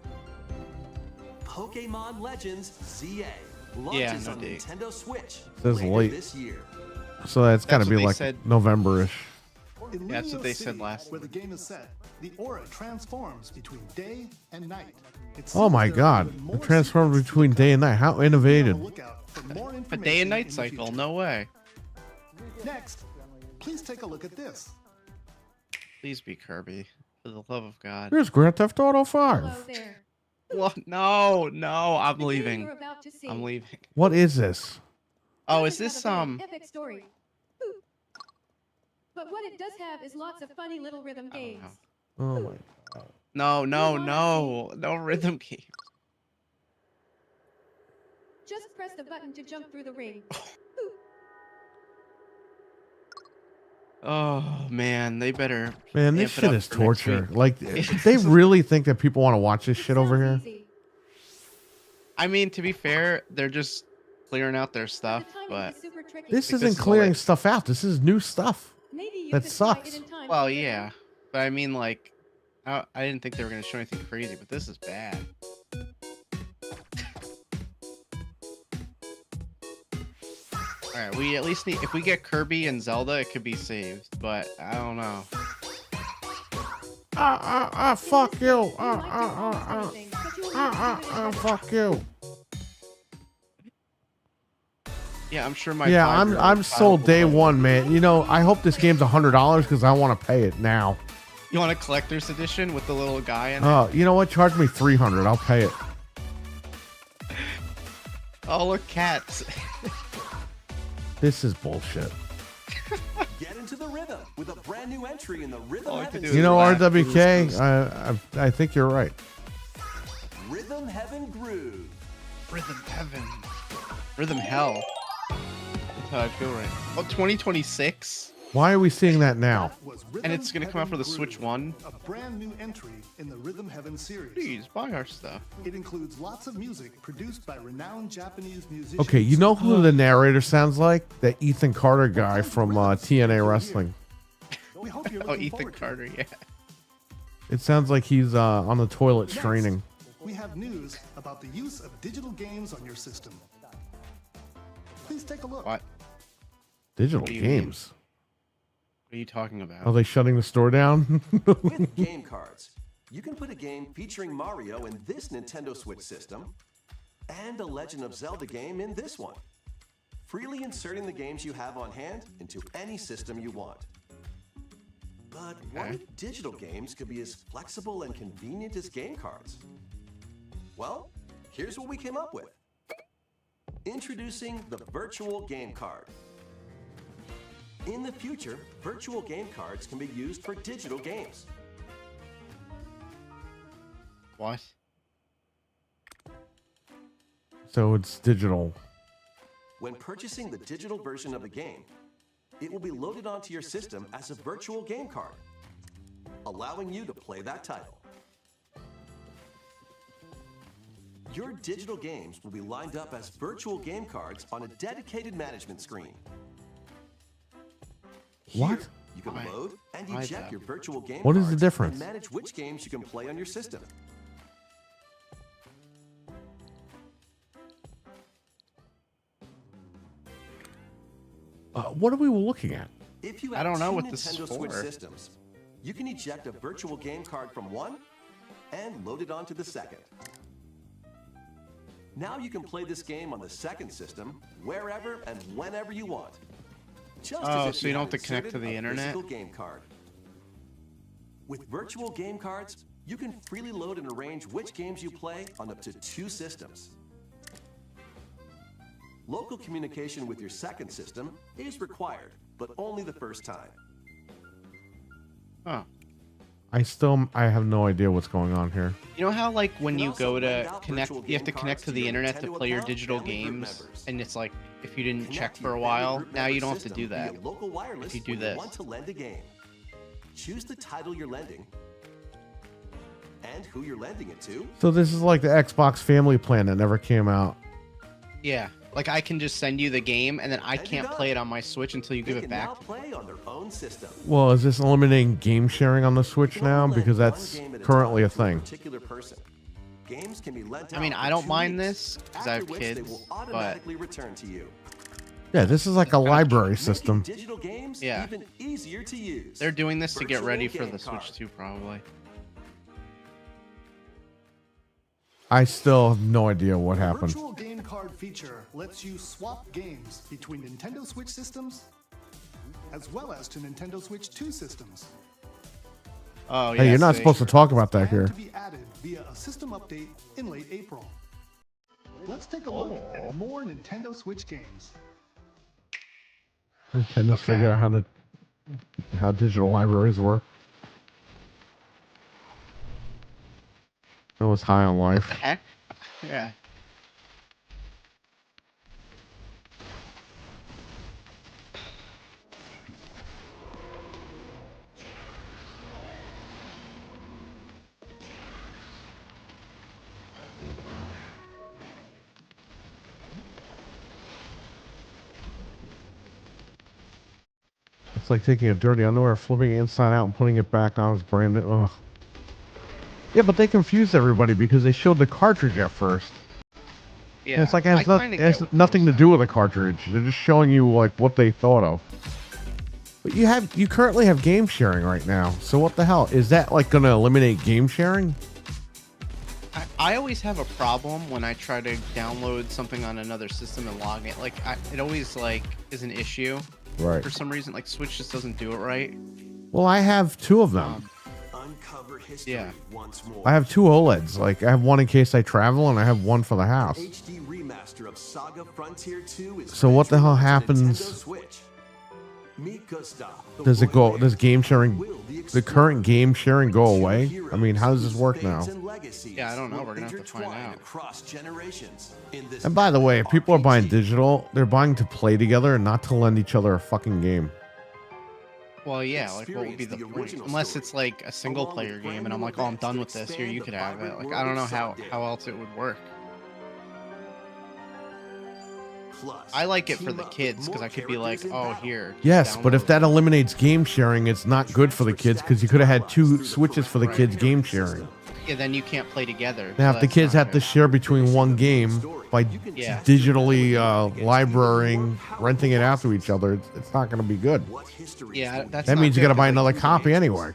Pokemon Legends ZA launches
no
on
date.
Nintendo Switch
Says
later
late.
this year.
So that's got to
That's
be
what they
like
said.
November-ish.
In
Yeah, that's what
Lumio
they said
City,
last
where the game is set, the aura transforms between day and night. It
Oh
seems
my
there are
God!
even
It
more
transformed
secrets to
between day and
uncover.
night. How
Be on the
innovative!
lookout for more
A
information
day and night
in the
cycle,
future.
no way.
Next, please take a look at this.
Please be Kirby. For the love of God.
Here's Grand Theft Auto
Hello
5.
there.
What? No, I'm
The game
leaving.
you're about to see
I'm leaving.
What is this?
Oh, is
doesn't
this
have a very epic story? Ooh. But what it does have is lots of funny little rhythm
I don't
games.
know.
Oh my!
No rhythm game.
Just press the button to jump through the ring. Ooh.
Oh man, they better.
Man,
amp
this
it
shit
up
is
for next
torture.
week.
Like, they really think that people want to watch this
It
shit over
sounds
here?
easy.
I mean, to be fair, they're just clearing out their
But
stuff,
the timing
but
is super tricky.
This
Like,
isn't
this is all
clearing
they-
stuff out. This is new stuff.
Maybe you
that
could try it
sucks.
in time
well,
for rhythm.
yeah. But I mean, like, I didn't think they were gonna show anything crazy, but this is bad. All right, we at least need. If we get Kirby and Zelda, it could be saved. But I don't know.
Fuck you.
You might do almost anything, but you'll need to give it a shot.
Fuck you.
Yeah, I'm sure my.
Yeah, I'm
5-year-old child
sold
will
day
play it.
one, man. You know, I hope this game's $100 because I want to pay it now.
You want a collector's edition with the little guy in it?
Oh, you know what? Charge me $300. I'll pay it.
Oh, look, cats.
This is bullshit.
Get into the rhythm with a brand new entry in the Rhythm
All I could
Heaven
do
You know,
laugh.
RWK, I think you're right.
Rhythm Heaven Groove.
Rhythm heaven. Rhythm hell. That's how I feel right. Oh, 2026?
Why are we seeing that now?
That was
And
Rhythm
it's gonna come out for
Heaven
the Switch
Groove,
1?
a brand new entry in the Rhythm Heaven series.
Please buy our stuff.
It includes lots of music produced by renowned Japanese musicians.
Okay, you know who the narrator sounds like? That Ethan Carter guy from TNA Wrestling.
We hope you're
Oh,
looking
Ethan
forward to it.
Carter, yeah.
It sounds like he's on the toilet
Next,
straining.
we have news about the use of digital games on your system. Please take a look.
What?
Digital
What do you mean?
games.
What are you talking about?
Are they shutting the store down?
With game cards, you can put a game featuring Mario in this Nintendo Switch system and a Legend of Zelda game in this one, freely inserting the games you have on hand into any system you want. But what
Okay.
if digital games could be as flexible and convenient as game cards? Well, here's what we came up with. Introducing the Virtual Game Card. In the future, virtual game cards can be used for digital games.
What?
So it's digital.
When purchasing the digital version of the game, it will be loaded onto your system as a virtual game card, allowing you to play that title. Your digital games will be lined up as virtual game cards on a dedicated management screen.
What?
Here, you can
Why?
load and
Why
eject
that?
your virtual game
What is the
cards
difference?
and manage which games you can play on your system.
What are we looking at?
If you
I
have
don't know
two
what this is
Nintendo Switch
for.
systems, you can eject a virtual game card from one and load it onto the second. Now you can play this game on the second system wherever and whenever you want. Just
Oh,
as if
so you don't have to connect
inserted
to the
a
internet?
physical game card. With virtual game cards, you can freely load and arrange which games you play on up to 2 systems. Local communication with your second system is required, but only the first time.
Oh.
I have no idea what's going on here.
You know how like when
You can
you
also
go
lend
to
out
connect,
virtual
you have to
game
connect
cards
to
to
the
your
internet to
Nintendo
play your
account,
digital
family group
games,
members.
and it's like if you didn't check
Connect
for a
your family
while,
group
now
member
you don't have to
system
do that.
via local wireless
if you do
when
this.
want to lend a game. Choose the title you're lending and who you're lending it to.
So this is like the Xbox Family Plan that never came out.
Yeah, like I can just send you the game, and then I
And you're
can't
done.
play it on my Switch until you
They
give it
can
back.
now play on their own system.
Well, is this eliminating game sharing on the
You
Switch
can
now?
only lend
Because
one
that's
game at
currently
time
a
to
thing.
particular person. Games can be lent
I mean,
out
I
for
don't
2
mind
weeks,
this, 'cause I have
after which they
kids,
will
but-
automatically return to you.
Yeah, this is like a
kinda
library
Making
system.
digital games
Yeah.
even easier to use.
They're doing this to get
Virtual
ready for
game
the
card.
Switch 2, probably.
I still have no idea what
The
happened.
virtual game card feature lets you swap games between Nintendo Switch systems as well as to Nintendo Switch 2 systems.
Oh yeah.
Hey, you're not
see.
supposed to talk about that
Planned
here.
to be added via a system update in late April. Let's take a look at more Nintendo Switch games.
Trying to figure out how digital libraries work. I was high on life.
Heck? Yeah.
It's like taking a dirty underwear, flipping it inside out, and putting it back on as brand new. Ugh. Yeah, but they confused everybody because they showed the cartridge at first.
Yeah.
And it's like it
I
has,
kinda
it
get
has
what
nothing to
you're
do with the cartridge. They're just showing you like what they thought of. But you currently have game sharing right now. So what the hell is that like going to eliminate game sharing?
I always have a problem when I try to download something on another system and log it. Like, it always like is an issue
Right.
for some reason. Like, Switch just doesn't do it right.
Well, I have 2 of them.
Uncover history
Yeah.
once more.
I have 2 OLEDs. Like I have one in case I travel, and I have one for the house.
HD remaster of Saga Frontier 2 is
So what the hell
featured on
happens-
Nintendo Switch. Meet Gustav, the
Does it
boy
go?
band,
Does game sharing,
Will the
the current
explorer,
game sharing, go
two
away? I mean, how does this
heroes
work
whose
now?
fates and legacies
Yeah, I don't know.
will
We're gonna have to find
intertwine
out.
across generations in this
And by the way, if people are buying
RPG.
digital, they're buying to play together and not to lend each other a fucking game.
Well, yeah. Like, what would be
Experience
the
the
point?
original
Unless
story,
it's like a single
along with
player
brand
game, and I'm
new
like, oh, I'm
events
done
that
with this. Here,
expand
you
the
could have it.
vibrant
Like,
world
I don't know
of
how
Someday.
else it would work.
Plus,
I like it for
team
the
up with
kids because
more
I could be like,
characters in
oh,
battle.
here.
Yes, but if
download
that
it.
eliminates game sharing, it's not good for the kids because you could have had 2 switches for the kids game sharing.
Yeah, then you can't play together.
Now,
so
if the
that's
kids
not
have to
fair.
share between one game by
Yeah.
digitally librarying, renting it out to each other, it's not going to be good.
What histories
Yeah,
will
that's
That
not
means you
good
got to buy
'cause, like,
another copy anyway.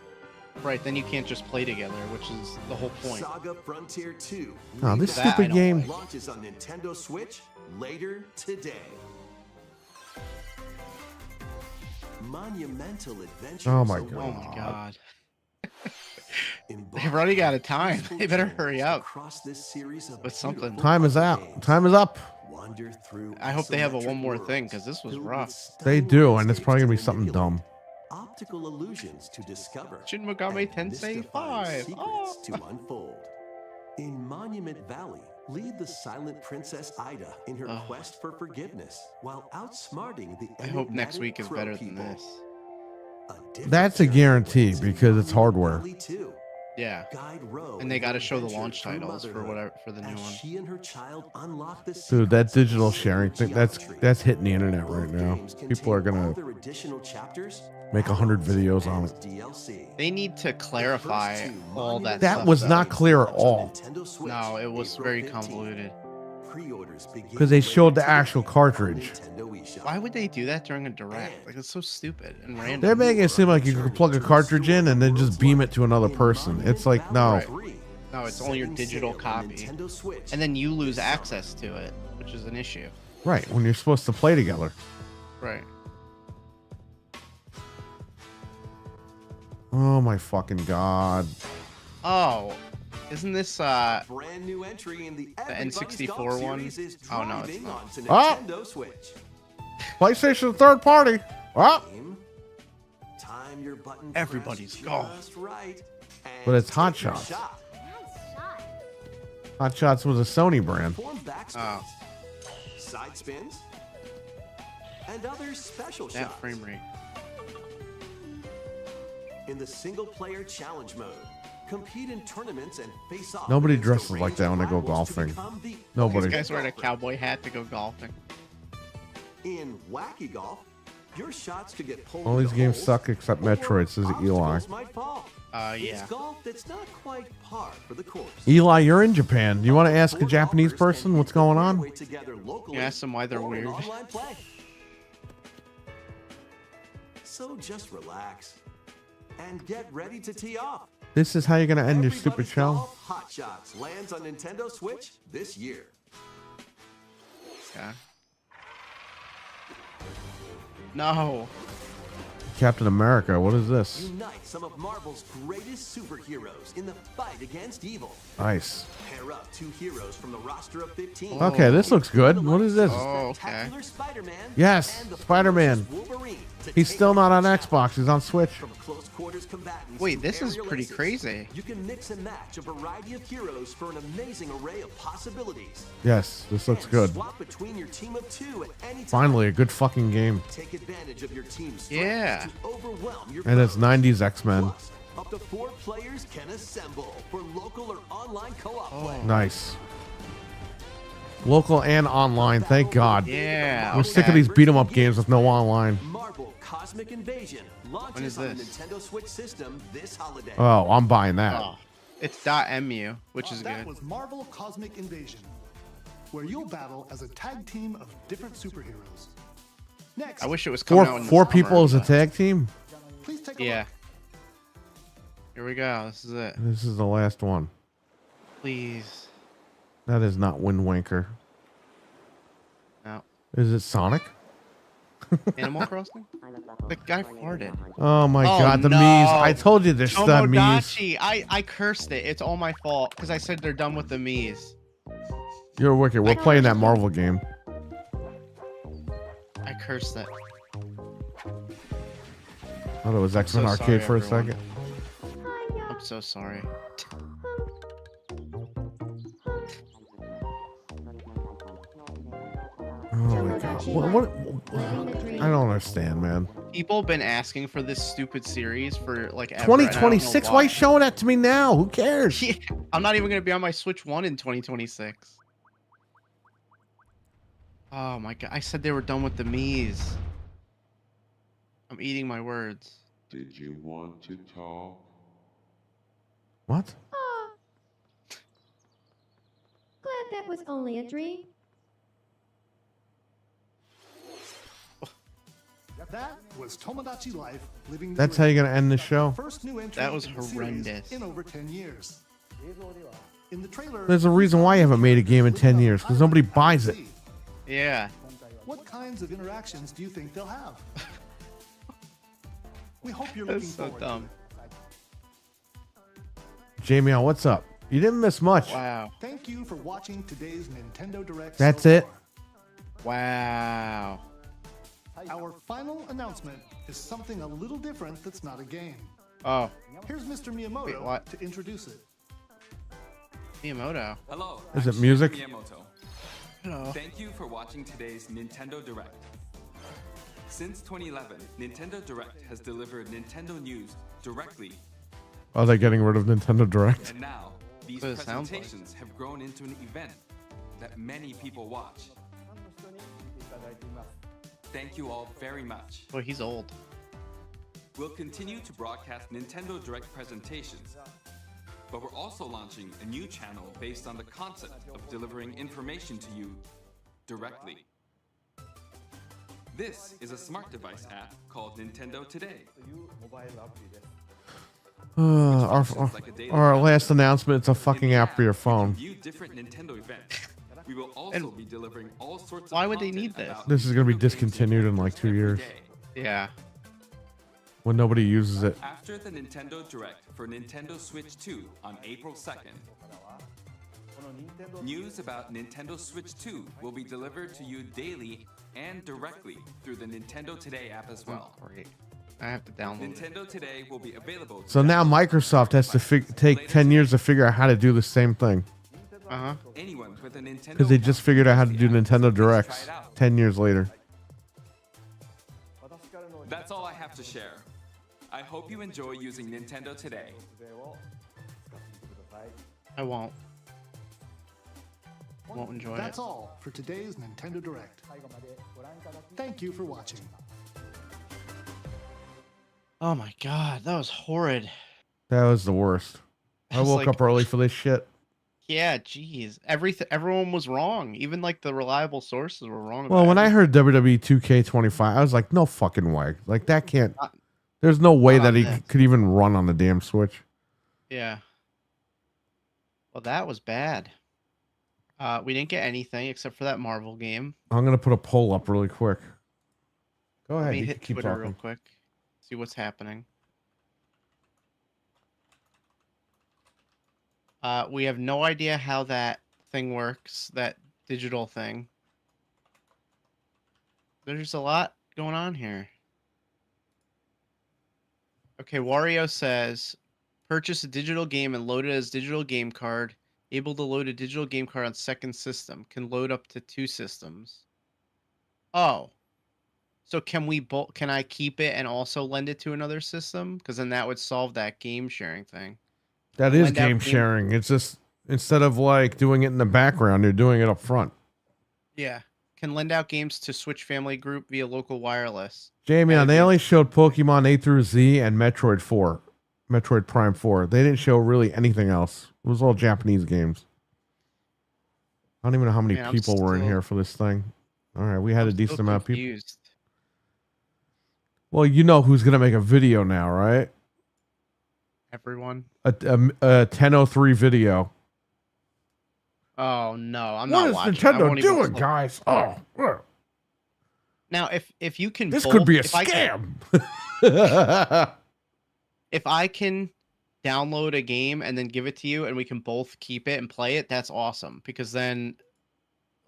Right, then you can't just play together, which is the whole point.
Saga Frontier 2
Oh, this
Remastered
That I
stupid
don't
game.
like.
launches on Nintendo Switch later today. Monumental adventures.
Oh my
await
Oh my god.
Embark
They've already got a
on
time.
peaceful
They better
journeys
hurry up
across this series of
with something.
beautiful
Time is
puzzle
out.
games.
Time is up.
Wander through
I hope they have a
isometric
one more thing,
worlds
'cause this was
filled with
rough.
They
stunning
do, and it's
landscapes
probably
to
going to be something
manipulate,
dumb.
optical illusions to discover,
Shin Megami
and
Tensei
mystifying
5.
secrets
Oh.
to unfold. In Monument Valley, Lead the silent Princess Ida in her quest for forgiveness while outsmarting the
I hope next
enigmatic
week is
crow
better than
people.
this.
A different
That's a
journey
guarantee
awaits in
because it's
New
hardware.
Valley 2.
Yeah.
Guide Ro
And they
in
got to
her
show the
adventure
launch
through
titles for
motherhood
whatever for the new
as
one.
she and her child unlock the
Dude, that
secrets of
digital
sacred
sharing thing, that's
geometry.
hitting the internet right now.
Games
People are
contain all
gonna
their additional chapters,
make 100
add-ons,
videos on
and
it.
DLC.
They need to clarify
First two
all that
That
stuff.
was
though.
not clear at
Launch on
all.
Nintendo Switch,
No, it was
April
very
15th.
convoluted.
Pre-orders begin
Because they
later
showed the
today
actual
on
cartridge.
Nintendo eShop.
Why would they do that during a direct? Like, it's so stupid and random.
They're making it seem like you can plug a cartridge in and then just beam it to another person. It's like, no.
No, it's only your digital copy. And then you lose access to it, which is an issue.
Right, when you're supposed to play together.
Right.
Oh my fucking god.
Oh, isn't this
Brand new entry in the
N64 one? Oh no, it's not.
Oh!
Nintendo Switch.
PlayStation third party. Oh,
Game. Time your button
Everybody's
pressed
gone.
just right, and
But it's Hot
take your
Shots.
shot.
Nice shot.
Hot Shots was a Sony brand.
Perform backspins, side spins, and other special
That
shots.
frame rate.
In the single-player challenge mode, compete in tournaments and face off.
Nobody
against
dresses
a
like
range
that
of
when they go
rivals to
golfing.
become the
Nobody.
These
ultimate
guys wearing a
golfer.
cowboy hat to go golfing.
In Wacky Golf, your shots could get pulled
All these
into
games
holes,
suck except
or
Metroid, says Eli.
obstacles might fall.
Yeah.
It's golf that's not quite par for the course.
Eli, you're in Japan. Do you want to ask a Japanese person what's going on?
You ask them why they're
or
weird.
online play. So just relax and get ready to tee off.
This is how you're going to end your stupid
Everybody's
show?
Golf Hot Shots lands on Nintendo Switch this year.
Yeah. No.
Captain America, what is this?
Unite some of Marvel's greatest superheroes in the fight against evil.
Nice.
Pair up two heroes from the roster of 15.
Okay, this looks good. What is this?
Oh, okay.
Spectacular Spider-Man
Yes,
and the
Spider-Man.
ferocious Wolverine to
He's
take
still not on
down
Xbox. He's on Switch.
From close quarters combatants
Wait,
to
this is
aerial
pretty
aces,
crazy.
You can mix and match a variety of heroes for an amazing array of possibilities.
Yes, this looks
And
good.
Swap between your team of two at any time.
Finally, a good fucking game.
Take advantage of your team's strengths
Yeah.
to overwhelm your
And it's
foes.
90s X-Men.
Plus, up to 4 players can assemble for local or online co-op play.
Nice. Local and online, thank God.
Yeah.
We're sick of these beat 'em up games with no online.
Marvel Cosmic Invasion launches
is
on the
this?
Nintendo Switch system this holiday.
Oh, I'm buying that.
Oh. It's .mu, which is
That
good.
was Marvel Cosmic Invasion, where you'll battle as a tag team of different superheroes. Next,
I wish it was coming out in the
Four
summer,
people as a
but-
tag team?
please take a
Yeah.
look.
Here we go. This is it.
This is the last one.
Please.
That is not Wind Waker.
No.
Is it Sonic?
Animal Crossing? The guy farted.
Oh my
Oh,
God, the
no.
Mii's. I told you there's the Mii's.
Tomodachi. I cursed it. It's all my fault because I said they're done with the Mii's.
You're wicked. We're playing that Marvel game.
I cursed it.
I thought it was X-Men
so
Arcade
sorry,
for a
everyone.
second.
I'm so sorry.
Oh my God. What? I don't understand, man.
People have been asking for this stupid series for like ever, and I don't know
2026? Why are you showing that to me now? Who cares?
Yeah, I'm not even gonna be on my Switch 1 in 2026. Oh my God! I said they were done with the Mii's. I'm eating my words.
Did you want to talk?
What?
Aw. Glad that was only a dream.
That was Tomodachi Life living the
That's how
dream.
you're gonna end the show?
First new entry
That was
in the series
horrendous.
in over 10 years. In the trailer,
There's a reason why you haven't made a game in 10 years, because nobody buys it.
Yeah.
What kinds of interactions do you think they'll have? We hope you're looking
That's so
forward
dumb.
to it.
Jamie, what's up? You didn't miss much.
Wow.
Thank you for watching today's Nintendo Direct.
That's
so
it?
far.
Wow.
Our final announcement is something a little different that's not a game.
Oh.
Here's Mr.
Wait,
Miyamoto
what?
to introduce it.
Miyamoto.
Hello.
Is
I'm
it music?
Shigeru Miyamoto.
Hello.
Thank you for watching today's Nintendo Direct. Since 2011, Nintendo Direct has delivered Nintendo news directly,
Are they getting rid of Nintendo Direct?
and now these
That's what it sounds like.
presentations have grown into an event that many people watch. Thank you all very much.
Boy, he's old.
We'll continue to broadcast Nintendo Direct presentations, but we're also launching a new channel based on the concept of delivering information to you directly. This is a smart device app called Nintendo Today.
Our last announcement, it's a fucking
In the
app for your
you can
phone.
View different Nintendo events. We will also be delivering all sorts
why
of
would they
content
need this?
about
This is gonna be
Nintendo games
discontinued in
and
like 2
every
years.
day.
Yeah.
When nobody uses it.
After the Nintendo Direct for Nintendo Switch 2 on April 2nd, news about Nintendo Switch 2 will be delivered to you daily and directly through the Nintendo Today app as well.
Great. I have to download it.
Nintendo Today will be available. to
So now
download
Microsoft has to take 10 years to figure out how to do the same thing.
Uh-huh.
anyone with a Nintendo
Because they just figured out how to do
account.
Nintendo
Please
Directs
try it out.
10 years later.
That's all I have to share. I hope you enjoy using Nintendo Today.
I won't. Won't enjoy
That's
it.
all for today's Nintendo Direct. Thank you for watching.
Oh my god, that was horrid.
That was the worst. I
was
woke
like-
up early for this shit.
Yeah, jeez. Everyone was wrong. Even like the reliable sources were wrong.
Well,
about
when I
everything.
heard WWE 2K25, I was like, no fucking way. Like, that can't.
Not-
There's no way
not
that
on
he
this.
could even run on the damn Switch.
Yeah. Well, that was bad. We didn't get anything except for that Marvel game.
I'm going to put a poll up really quick. Go
Let
ahead.
me
You
hit
can keep
Twitter
talking.
real quick. See what's happening. We have no idea how that thing works, that digital thing. There's a lot going on here. Okay, Wario says, purchase a digital game and load it as digital game card. Able to load a digital game card on second system. Can load up to 2 systems. Oh. So can we both? Can I keep it and also lend it to another system? Because then that would solve that game sharing thing.
That is
Lend out
game
game-
sharing. It's just, instead of like doing it in the background, you're doing it up front.
Yeah. Can lend out games to Switch Family Group via local wireless.
Jamie,
That'd
they
be-
only showed Pokemon A through Z and Metroid 4. Metroid Prime 4. They didn't show really anything else. It was all Japanese games. I don't even know how many
Man, I'm
people were in
still-
here for this thing. All right, we had a
I'm
decent
so
amount of people.
confused.
Well, you know who's going to make a video now, right?
Everyone.
A 10:03 video.
Oh no, I'm
What
not
is
watching. I
Nintendo
won't even
doing,
click.
guys? Oh,
Now, if you can,
this
both,
could be a
if I can-
scam.
if I can download a game and then give it to you and we can both keep it and play it, that's awesome because then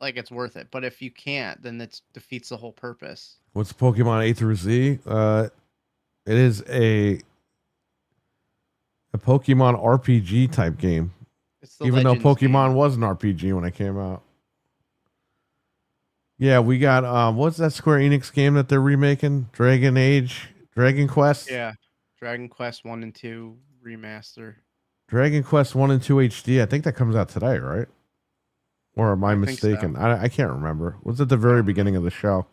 like it's worth it. But if you can't, then that defeats the whole purpose.
What's Pokemon A through Z? It is a Pokemon RPG type game.
It's the
Even though
Legends
Pokemon
game.
was an RPG when it came out. Yeah, we got what's that Square Enix game that they're remaking? Dragon Quest?
Yeah. Dragon Quest 1 and 2 remaster.
Dragon Quest 1 and 2 HD. I think that comes out today, right? Or am I
think so.
mistaken? I can't remember. It was at the very beginning of the show.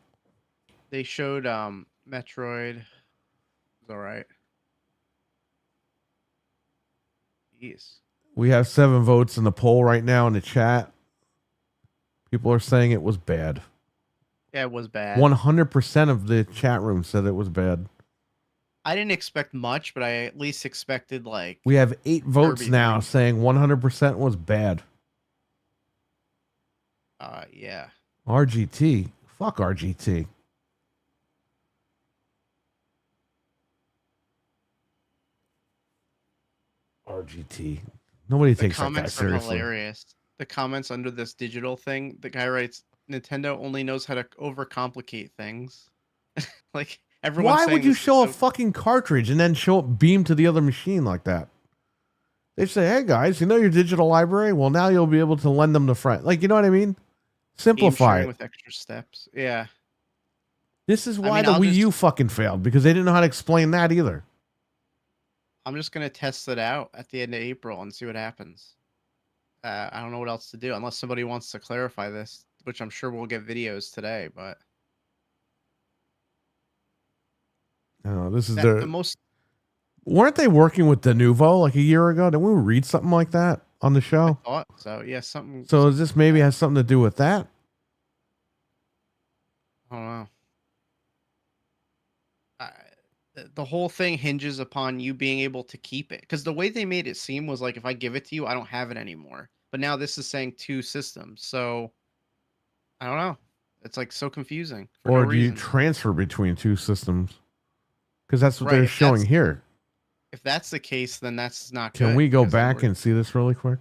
They showed Metroid. It was all right. Jeez.
We have 7 votes in the poll right now in the chat. People are saying it was bad.
Yeah, it was bad.
100% of the chat room said it was bad.
I didn't expect much, but I at least expected like
We have 8 votes
Kirby
now
Dream.
saying 100% was bad.
yeah.
RGT. Fuck RGT. RGT. Nobody
The
takes that guy
comments are
seriously.
hilarious. The comments under this digital thing, the guy writes, "Nintendo only knows how to overcomplicate things." Like everyone.
Why would you show a fucking cartridge and then show it beam to the other machine like that? They say, hey guys, you know your digital library? Well, now you'll be able to lend them to friends. Like, you know what I mean?
Game
Simplify
sharing
it.
with extra steps. Yeah.
This is
I
why
mean,
the
I'll
Wii
just-
U fucking failed, because they didn't know how to explain that either.
I'm just gonna test it out at the end of April and see what happens. I don't know what else to do unless somebody wants to clarify this, which I'm sure we'll get videos today. But
This is
the most.
Weren't they working with Denuvo like a year ago? Didn't we read something like that on the show?
Thought so. Yeah, something.
So is this maybe has something to do with that?
I don't know. The whole thing hinges upon you being able to keep it, because the way they made it seem was like, if I give it to you, I don't have it anymore. But now this is saying 2 systems, so I don't know. It's like so confusing. For
Or
no
do you
reason.
transfer between 2 systems? Because that's what
Right,
they're
if
showing
that's-
here.
If that's the case, then that's not good.
Can we go
because then
back
we're-
and see this really quick?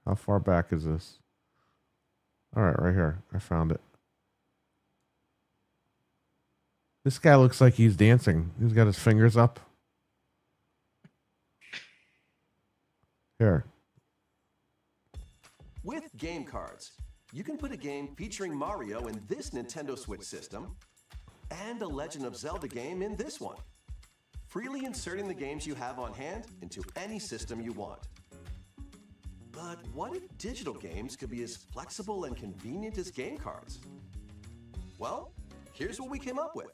How far back is this? All right, right here. I found it. This guy looks like he's dancing. He's got his fingers up. Here.
With game cards, you can put a game featuring Mario in this Nintendo Switch system and a Legend of Zelda game in this one, freely inserting the games you have on hand into any system you want. But what if digital games could be as flexible and convenient as game cards? Well, here's what we came up with.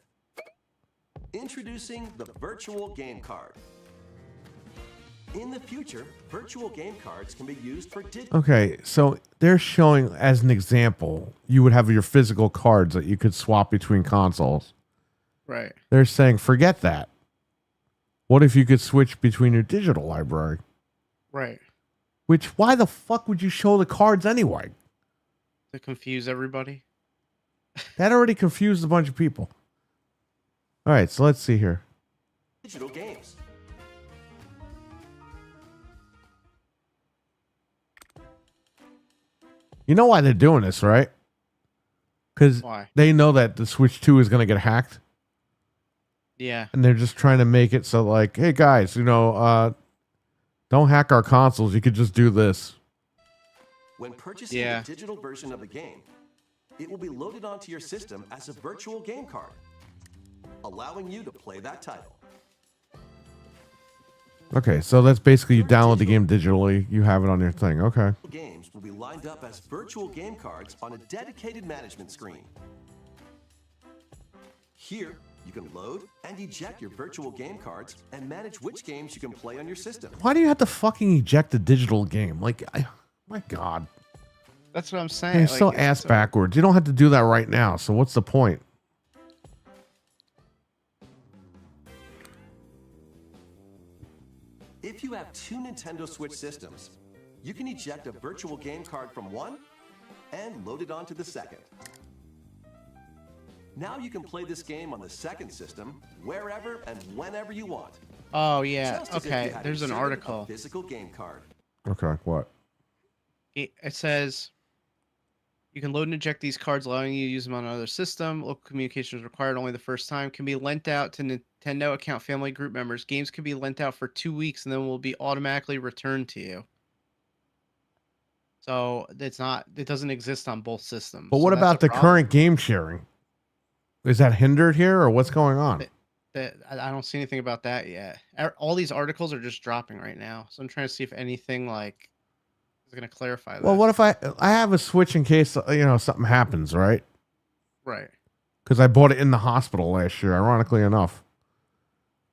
Introducing the Virtual Game Card. In the future, virtual game cards can be used for digital.
Okay, so they're showing as an example, you would have your physical cards that you could swap between consoles.
Right.
They're saying, forget that. What if you could switch between your digital library?
Right.
Which, why the fuck would you show the cards anyway?
To confuse everybody.
That already confused a bunch of people. All right, so let's see here.
Digital games.
You know why they're doing this, right? Because
Why?
they know that the Switch 2 is going to get hacked.
Yeah.
And they're just trying to make it so, like, hey, guys, don't hack our consoles. You could just do this.
When purchasing the digital version of the game, it will be loaded onto your system as a virtual game card, allowing you to play that title.
Okay, so that's basically you download the game digitally. You have it on your thing. Okay.
Games will be lined up as virtual game cards on a dedicated management screen. Here, you can load and eject your virtual game cards and manage which games you can play on your system.
Why do you have to fucking eject a digital game? Like, my God.
That's what I'm saying.
You're
like,
so
it's
ass backwards. You don't have to do that right now. So what's the point?
If you have 2 Nintendo Switch systems, you can eject a virtual game card from one and load it onto the second. Now you can play this game on the second system wherever and whenever you want.
Oh yeah.
Just as if you
Okay.
had
There's an
inserted
article.
A physical game card.
Okay, what?
It says you can load and eject these cards, allowing you to use them on another system. Local communication is required only the first time. Can be lent out to Nintendo account family group members. Games can be lent out for 2 weeks and then will be automatically returned to you. So it doesn't exist on both systems.
But
So
what
that's
about
a
the
problem.
current game sharing? Is that hindered here or what's going on?
I don't see anything about that yet. All these articles are just dropping right now. So I'm trying to see if anything like is going to clarify that.
Well, what if I have a Switch in case, something happens, right?
Right.
Because I bought it in the hospital last year, ironically enough.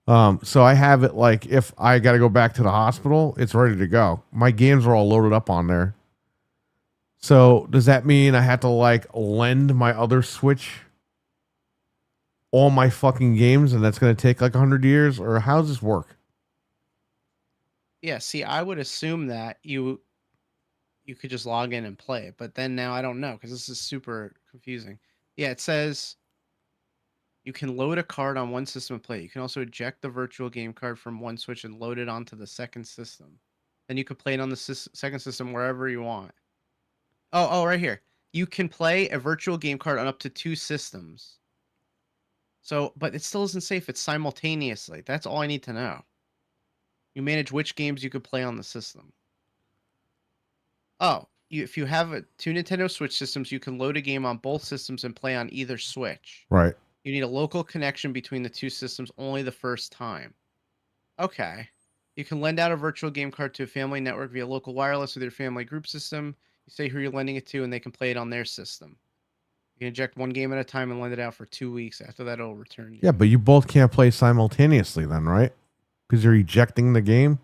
So I have it like if I got to go back to the hospital, it's ready to go. My games are all loaded up on there. So does that mean I have to like lend my other Switch all my fucking games and that's going to take like 100 years? Or how does this work?
Yeah, see, I would assume that you could just log in and play it, but then now I don't know because this is super confusing. Yeah, it says you can load a card on one system and play it. You can also eject the virtual game card from one Switch and load it onto the second system. Then you can play it on the second system wherever you want. Oh, right here. You can play a virtual game card on up to 2 systems. So, but it still isn't safe. It's simultaneously. That's all I need to know. You manage which games you could play on the system. Oh, if you have two Nintendo Switch systems, you can load a game on both systems and play on either Switch.
Right.
You need a local connection between the two systems only the first time. Okay. You can lend out a virtual game card to a family network via local wireless with your family group system. You say who you're lending it to, and they can play it on their system. You can eject one game at a time and lend it out for 2 weeks. After that, it'll return you.
Yeah, but you both can't play simultaneously then, right? Because you're ejecting the game.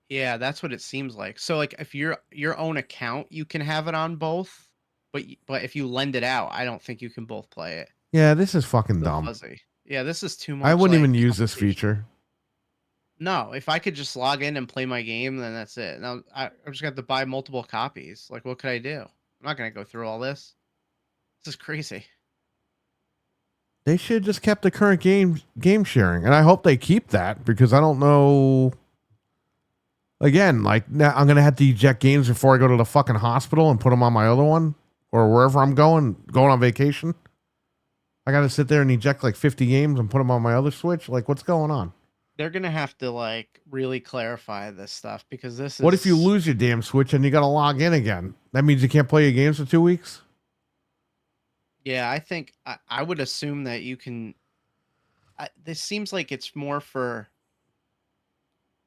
Yeah, that's what it seems like. So, like, if you're your own account, you can have it on both. But if you lend it out, I don't think you can both play it.
Yeah, this is fucking
So
dumb.
fuzzy. Yeah, this is too much.
I wouldn't
like,
even use this
complication.
feature.
No, if I could just log in and play my game, then that's it. Now I'm just gonna have to buy multiple copies. Like, what could I do? I'm not gonna go through all this. This is crazy.
They should have just kept the current game sharing, and I hope they keep that because I don't know. Again, like now I'm gonna have to eject games before I go to the fucking hospital and put them on my other one or wherever I'm going on vacation. I got to sit there and eject like 50 games and put them on my other Switch. Like, what's going on?
They're gonna have to like really clarify this stuff because this is.
What if you lose your damn Switch and you got to log in again? That means you can't play your games for 2 weeks?
Yeah, I think I would assume that you can. This seems like it's more for.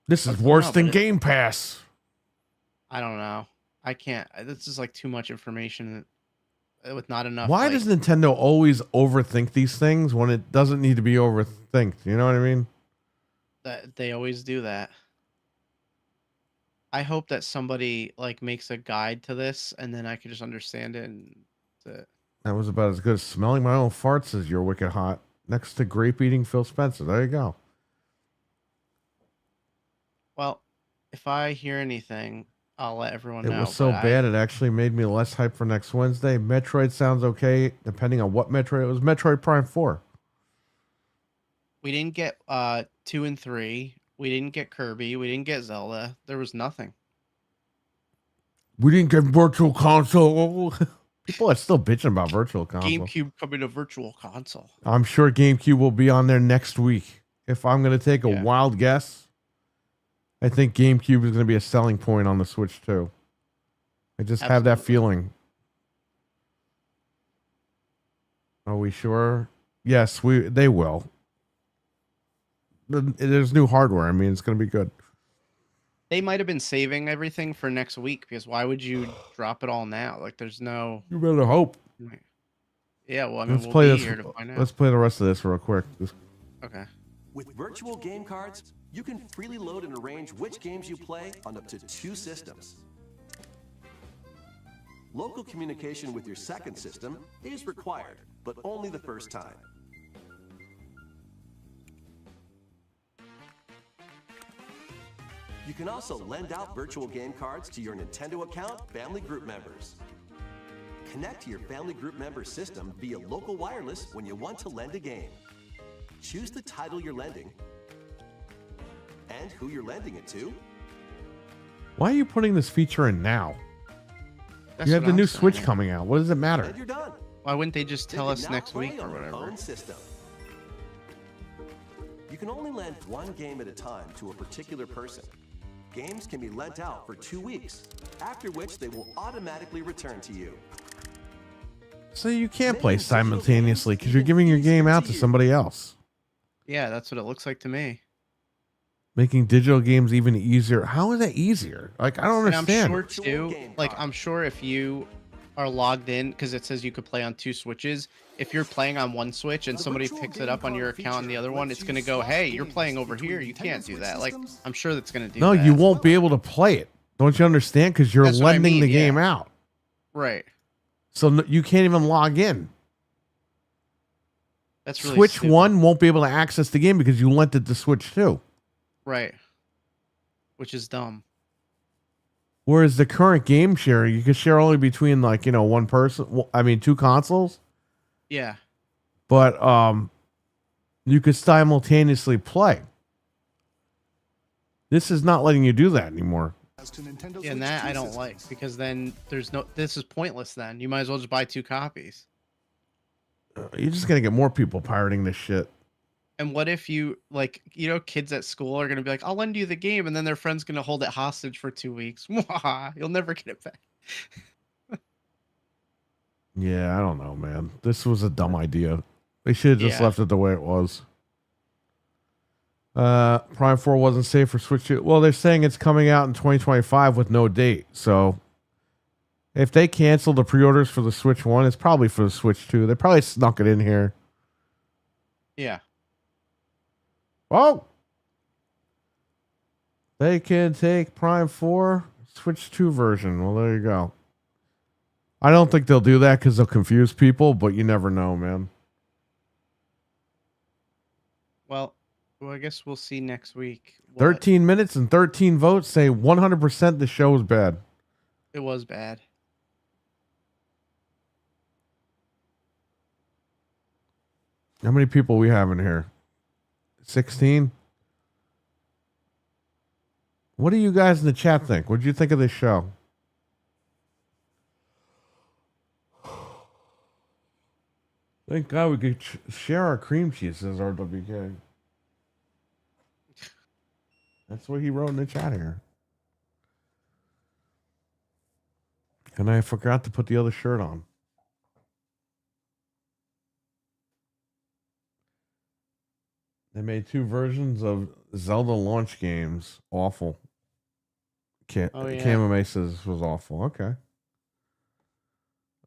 This is
I don't
worse
know,
than
but it-
Game Pass.
I don't know. I can't. This is like too much information with not enough.
Why
like,
does Nintendo always overthink these things when it doesn't need to be overthinked? You know what I mean?
that they always do that? I hope that somebody like makes a guide to this, and then I can just understand it. And that's it.
That was about as good as smelling my own farts as You're Wicked Hot. Next to grape eating Phil Spencer. There you go.
Well, if I hear anything, I'll let everyone
It
know.
was so
but
bad it actually made me less hyped for next Wednesday. Metroid sounds okay, depending on what Metroid. It was Metroid Prime 4.
We didn't get 2 and 3. We didn't get Kirby. We didn't get Zelda. There was nothing.
We didn't get Virtual Console. People are still bitching about Virtual Console.
GameCube coming to Virtual Console.
I'm sure GameCube will be on there next week. If I'm going to take a
Yeah.
wild guess, I think GameCube is going to be a selling point on the Switch too. I just have that
Absolutely.
feeling. Are we sure? Yes, they will. There's new hardware. I mean, it's going to be good.
They might have been saving everything for next week because why would you drop it all now? Like, there's no.
You better hope.
Yeah, well, I mean,
Let's
we'll
play
be
this.
here to find out.
Let's play the rest of this real quick.
Okay.
With virtual game cards, you can freely load and arrange which games you play on up to 2 systems. Local communication with your second system is required, but only the first time. You can also lend out virtual game cards to your Nintendo account family group members. Connect to your family group member system via local wireless when you want to lend a game. Choose the title you're lending and who you're lending it to.
Why are you putting this feature in now?
That's
You have
what
the
I'm
new
saying.
Switch coming out. What does it matter?
And you're done.
Why wouldn't they just
They
tell
can
us
now
next
play
week or
on their
whatever?
own system. You can only lend one game at a time to a particular person. Games can be lent out for 2 weeks, after which they will automatically return to you.
So you can't play simultaneously because you're giving your game out to somebody else.
Yeah, that's what it looks like to me.
Making digital games even easier. How is that easier? Like, I don't
And I'm
understand.
sure too. Like, I'm sure if you are logged in, because it says you could play on 2 Switches. If you're playing on one Switch and somebody picks it up on your account on the other one, it's gonna go, "Hey, you're playing over here. You can't do that." Like, I'm sure that's gonna do
No,
that.
you won't be able to play it. Don't you understand? Because you're
That's what I
lending
mean,
the
yeah.
game out.
Right.
So you can't even log in.
That's really
Switch
stupid.
1 won't be able to access the game because you lent it to Switch 2.
Right. Which is dumb.
Whereas the current game sharing, you can share only between like, one person. Well, I mean, 2 consoles.
Yeah.
But you could simultaneously play. This is not letting you do that anymore.
Yeah, and that I don't like because then there's no. This is pointless. Then you might as well just buy 2 copies.
You're just gonna get more people pirating this shit.
And what if you like, kids at school are gonna be like, "I'll lend you the game," and then their friend's gonna hold it hostage for 2 weeks. You'll never get it back.
Yeah, I don't know, man. This was a dumb idea. They should have just
Yeah.
left it the way it was. Prime 4 wasn't safe for Switch 2. Well, they're saying it's coming out in 2025 with no date. So if they cancel the pre-orders for the Switch 1, it's probably for the Switch 2. They probably snuck it in here.
Yeah.
Oh! They can take Prime 4 Switch 2 version. Well, there you go. I don't think they'll do that because they'll confuse people, but you never know, man.
Well, I guess we'll see next week.
13 minutes and 13 votes say 100% the show is bad.
It was bad.
How many people we have in here? 16? What do you guys in the chat think? What did you think of this show? Thank God we could share our cream cheese, says RWK. That's what he wrote in the chat here. And I forgot to put the other shirt on. They made 2 versions of Zelda launch games. Awful.
Oh, yeah.
KMMA says this was awful. Okay.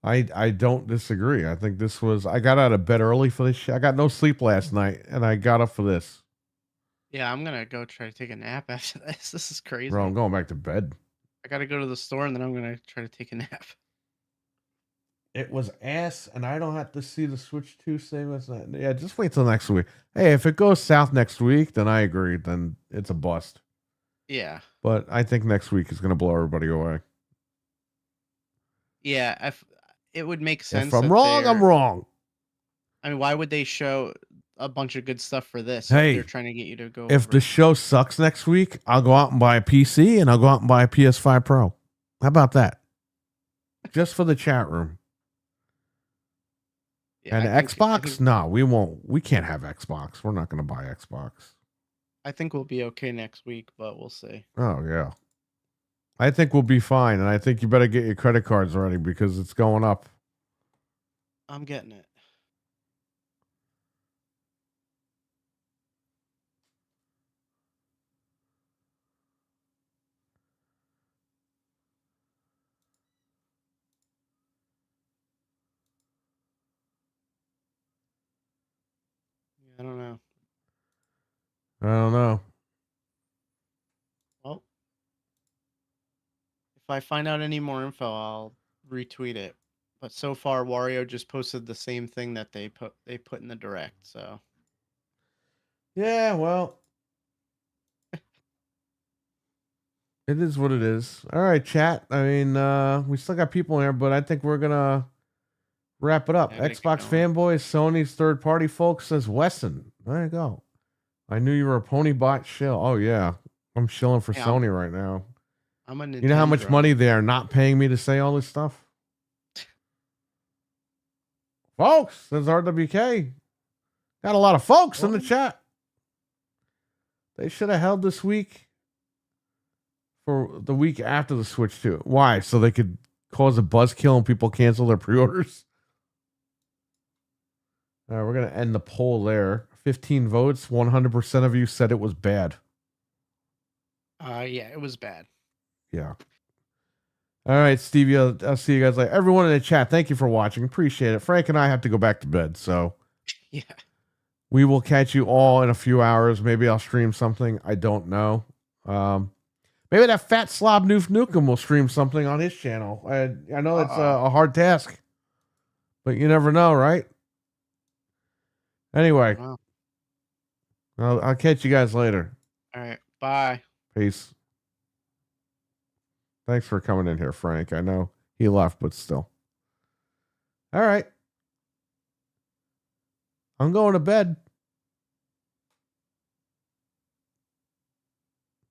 I don't disagree. I think this was... I got out of bed early for this shit. I got no sleep last night, and I got up for this.
Yeah, I'm gonna go try to take a nap after this. This is crazy.
Bro, I'm going back to bed.
I gotta go to the store and then I'm gonna try to take a nap.
It was ass, and I don't have to see the Switch 2 same as that. Yeah, just wait till next week. Hey, if it goes south next week, then I agree. Then it's a bust.
Yeah.
But I think next week is going to blow everybody away.
Yeah, it would make sense.
If I'm
that
wrong, I'm
they're-
wrong.
I mean, why would they show a bunch of good stuff for this?
Hey,
if they're trying to get you to go.
If
over
the
it?
show sucks next week, I'll go out and buy a PC and I'll go out and buy a PS5 Pro. How about that? Just for the chat room.
Yeah,
And
I think-
Xbox? No, we won't. We can't have Xbox. We're not going to buy Xbox.
I think we'll be okay next week, but we'll see.
Oh, yeah. I think we'll be fine. And I think you better get your credit cards ready because it's going up.
I'm getting it. I don't know.
I don't know.
Well, if I find out any more info, I'll retweet it. But so far, Wario just posted the same thing that they put in the direct. So
Yeah, well. It is what it is. All right, chat. I mean, we still got people in here, but I think we're going to wrap it up.
Yeah, make it
Xbox fanboys, Sony's third party folks, says Wesson. There you go. I knew you were a pony bot shill. Oh, yeah. I'm shilling for
Yeah,
Sony right now.
I'm a
You know how much
Nintendo.
money they are not paying me to say all this stuff? Folks, says RWK. Got a lot of folks in the chat. They should have held this week for the week after the Switch 2. Why? So they could cause a buzzkill and people cancel their pre-orders? All right, we're going to end the poll there. 15 votes. 100% of you said it was bad.
Yeah, it was bad.
Yeah. All right, Stevie, I'll see you guys later. Everyone in the chat, thank you for watching. Appreciate it. Frank and I have to go back to bed, so
Yeah.
we will catch you all in a few hours. Maybe I'll stream something. I don't know. Maybe that fat slob Noof Nukem will stream something on his channel. I know it's a hard task, but you never know, right? Anyway,
Wow.
I'll catch you guys later.
All right. Bye.
Peace. Thanks for coming in here, Frank. I know he left, but still. All right. I'm going to bed.